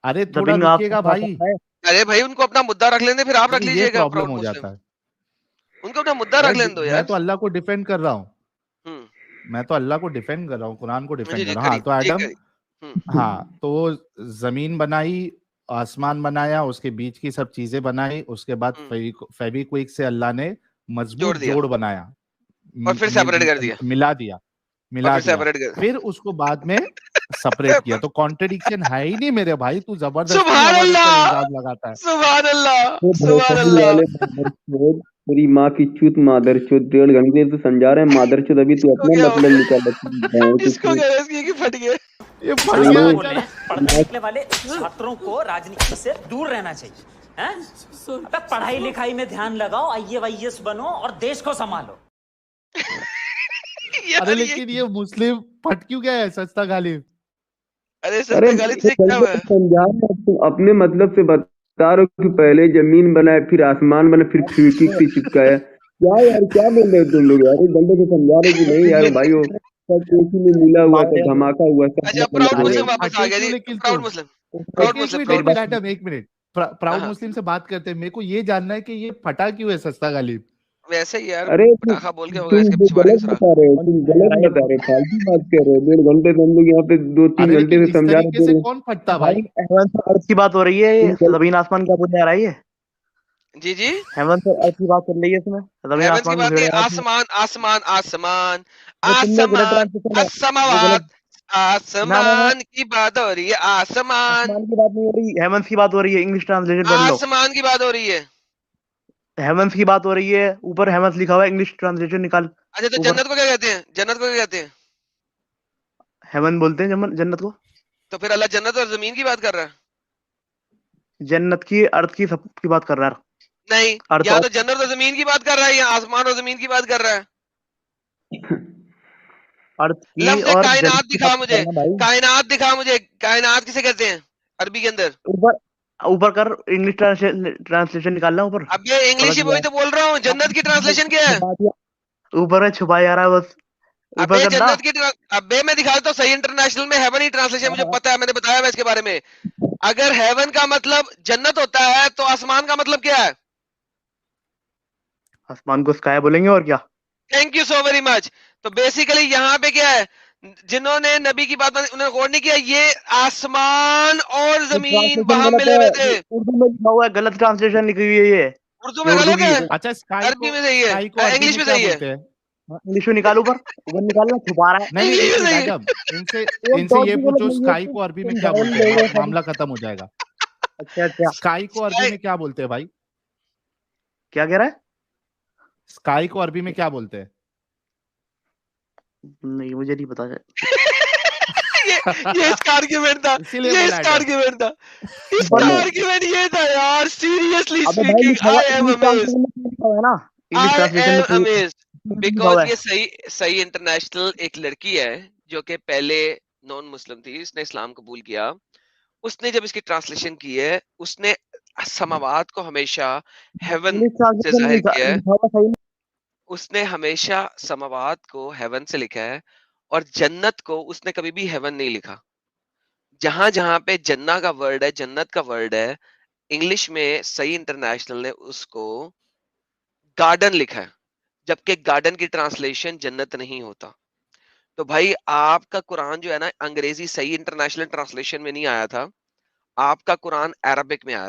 अरे थोड़ा डबिंग आपके रुकिएगा पास भाई, है। अरे भाई उनको अपना मुद्दा रख लेने, फिर आप रख ये लीजिएगा। प्रॉब्लम प्राउड हो मुस्लिम, जाता है। उनको अपना मुद्दा रख लेने दो मैं यार। तो अल्लाह को डिफेंड कर रहा हूँ, हम्म मैं तो अल्लाह को डिफेंड कर रहा हूँ, कुरान को जी डिफेंड जी कर रहा हूँ। हाँ तो ठीक एडम, है। हाँ तो जमीन बनाई, आसमान बनाया, उसके बीच की सब चीजें बनाई, उसके बाद फेविक्विक से अल्लाह ने मजबूत जोड़ दिया जोड़ बनाया, और फिर सेपरेट कर दिया, मिला दिया, और मिला फिर दिया, सेपरेट कर। फिर उसको बाद में सेपरेट किया। तो कॉन्ट्रडिक्शन है ही नहीं मेरे भाई, तू जबरदस्ती सुभान हमारे ऊपर अल्लाह, इल्जाम लगाता है। सुभान अल्लाह, वो सुभान भोसड़ी अल्लाह। वाले मादरचोद, तेरी माँ की चूत मादरचोद, 1.5 घंटे तो समझा रहे हैं मादरचोद, अभी तू इसको अपना क्या हो मतलब गया? निकाल इसको क्या है? इसकी फट गया। ये फट बोले गया बोल रहे हैं, पढ़ने लिखने वाले छात्रों को राजनीति से दूर रहना चाहिए, हैं? अबे पढ़ाई लिखाई में ध्यान लगाओ, IAS बनो और देश को संभालो। अरे लेकिन ये मुस्लिम फट क्यों गया है सस्ता गालिब? अरे अरे सस्ते गालिब से क्या हुआ है? समझा रहे हैं, तुम अपने मतलब से बता रहे हो कि पहले जमीन बनाए, फिर आसमान बना, फिर खिड़की से चिपकाया। क्या यार, क्या बोल रहे हो तुम लोग यार? एक घंटे से समझा रहे कि नहीं यार भाई, वो सब एक ही में मिला हुआ था, धमाका हुआ, सब अच्छा अलग प्राउड अलग हो मुस्लिम गया। वापस आ गया जी। लेकिन प्राउड तुम मुस्लिम, एक प्राउड एक मुस्लिम, मिनट प्राउड एक मुस्लिम। मिनट मैडम, एक मिनट। प्राउड हाँ मुस्लिम से बात करते हैं, मेरे को ये जानना है कि ये फटा क्यों है सस्ता गालिब? वैसे ही यार अरे पटाखा बोल के होगा तुम इसके जो पीछे मारेंगे गलत सुराग। बता रहे हो, तुम गलत बता रहे हो, फालतू बात कर रहे हो। 1.5 घंटे से हम लोग यहाँ पे 2-3 अरे घंटे लेकिन से इस समझा रहे तरीके से थे। कौन फटता भाई भाई? हेवंस और अर्थ की बात हो रही है, ये तुम जमीन आसमान का बोलने आ रहा है ये। जी जी, हेवंस और अर्थ की बात चल रही है इसमें, जमीन हेवंस की आसमान बात को नहीं, भिड़ा है। आसमान आसमान आसमान वो तुमने गलत आसमान ट्रांसलेशन है, वो असमावात, गलत। ना ना ना, आसमान की बात हो रही है, आसमान आसमान की बात नहीं हो रही, हेवंस की बात हो रही है। इंग्लिश ट्रांसलेशन पढ़ लो, आसमान की बात हो रही है। हेवंस की बात हो रही है। ऊपर हेवंस लिखा हुआ है, इंग्लिश ट्रांसलेशन निकाल। अच्छा तो ऊपर जन्नत को क्या कहते हैं? जन्नत को क्या कहते हैं? हेवन बोलते हैं जन्नत को। तो फिर अल्लाह जन्नत और जमीन की बात कर रहा है? जन्नत की, अर्थ की, सब की बात कर रहा है। नहीं, अर्थ या और तो जन्नत और जमीन की बात कर रहा है या आसमान और जमीन की बात कर रहा है। अर्थ की लफ्ज और जन्नत कायनात की दिखा बात कर मुझे, रहा है भाई। कायनात दिखा मुझे, कायनात किसे कहते हैं अरबी के अंदर? ऊपर ऊपर कर, इंग्लिश ट्रांसलेशन निकालना ऊपर। अब ये इंग्लिश ही वही तो बोल रहा हूँ। जन्नत की ट्रांसलेशन क्या है? छुपा दिया, ऊपर में छुपा जा रहा है बस। ऊपर अबे करना। जन्नत की अबे मैं दिखा देता हूँ सही इंटरनेशनल में हेवन ही ट्रांसलेशन, मुझे पता है, मैंने बताया है इसके बारे में। अगर हेवन का मतलब जन्नत होता है तो आसमान का मतलब क्या है? आसमान को स्काई बोलेंगे और क्या। Thank you so very much. तो बेसिकली यहाँ पे क्या है, जिन्होंने नबी की बात उन्होंने गौर नहीं किया, ये आसमान और जमीन ट्रांसलेशन वहां गलत मिले हुए थे। है, उर्दू में लिखा हुआ है, गलत ट्रांसलेशन लिखी हुई है ये उर्दू में उर्दू गलत की। है, अच्छा अरबी में सही है, अरबी इंग्लिश में में क्या सही है, बोलते हैं? इंग्लिश में निकाल, ऊपर ऊपर निकालना, छुपा रहा है। नहीं इंग्लिश एक में मिनट सही है। आदम, इनसे एक इनसे डॉट ये भी गलत पूछो नहीं है, स्काई को अरबी में तुम क्या जान बोलते हैं, लोगे सब। मामला खत्म हो जाएगा। अच्छा अच्छा, स्काई को अरबी में क्या बोलते हैं भाई? क्या कह रहा है? स्काई को अरबी में क्या बोलते हैं? नहीं मुझे नहीं पता है। ये इसका आर्ग्यूमेंट था, इसीलिए ये बोला इसका आदम। आर्ग्यूमेंट था, इसका ऊपर में, आर्ग्यूमेंट ये था यार। सीरियसली अबे भाई स्पीकिंग, लिखा हुआ I am English amazed, translation में लिखा हुआ है ना, इंग्लिश आई ट्रांसलेशन एम में सही अमेज्ड, लिखा हुआ बिकॉज है। ये सही सही इंटरनेशनल एक लड़की है जो कि पहले नॉन मुस्लिम थी, इसने इस्लाम कबूल किया। उसने जब इसकी ट्रांसलेशन की है, उसने समावात को हमेशा हेवन इंग्लिश से ट्रांसलेशन में जाहिर लिखा किया है। लिखा हुआ सही नहीं। उसने हमेशा समावात को हेवन से लिखा है और जन्नत को उसने कभी भी हेवन नहीं लिखा। जहां जहां पे जन्ना का वर्ड है, जन्नत का वर्ड है, इंग्लिश में सही इंटरनेशनल ने उसको गार्डन लिखा है, जबकि गार्डन की ट्रांसलेशन जन्नत नहीं होता। तो भाई आपका कुरान जो है ना, अंग्रेजी सही इंटरनेशनल ट्रांसलेशन में नहीं आया था, आपका कुरान अरबिक में आया था।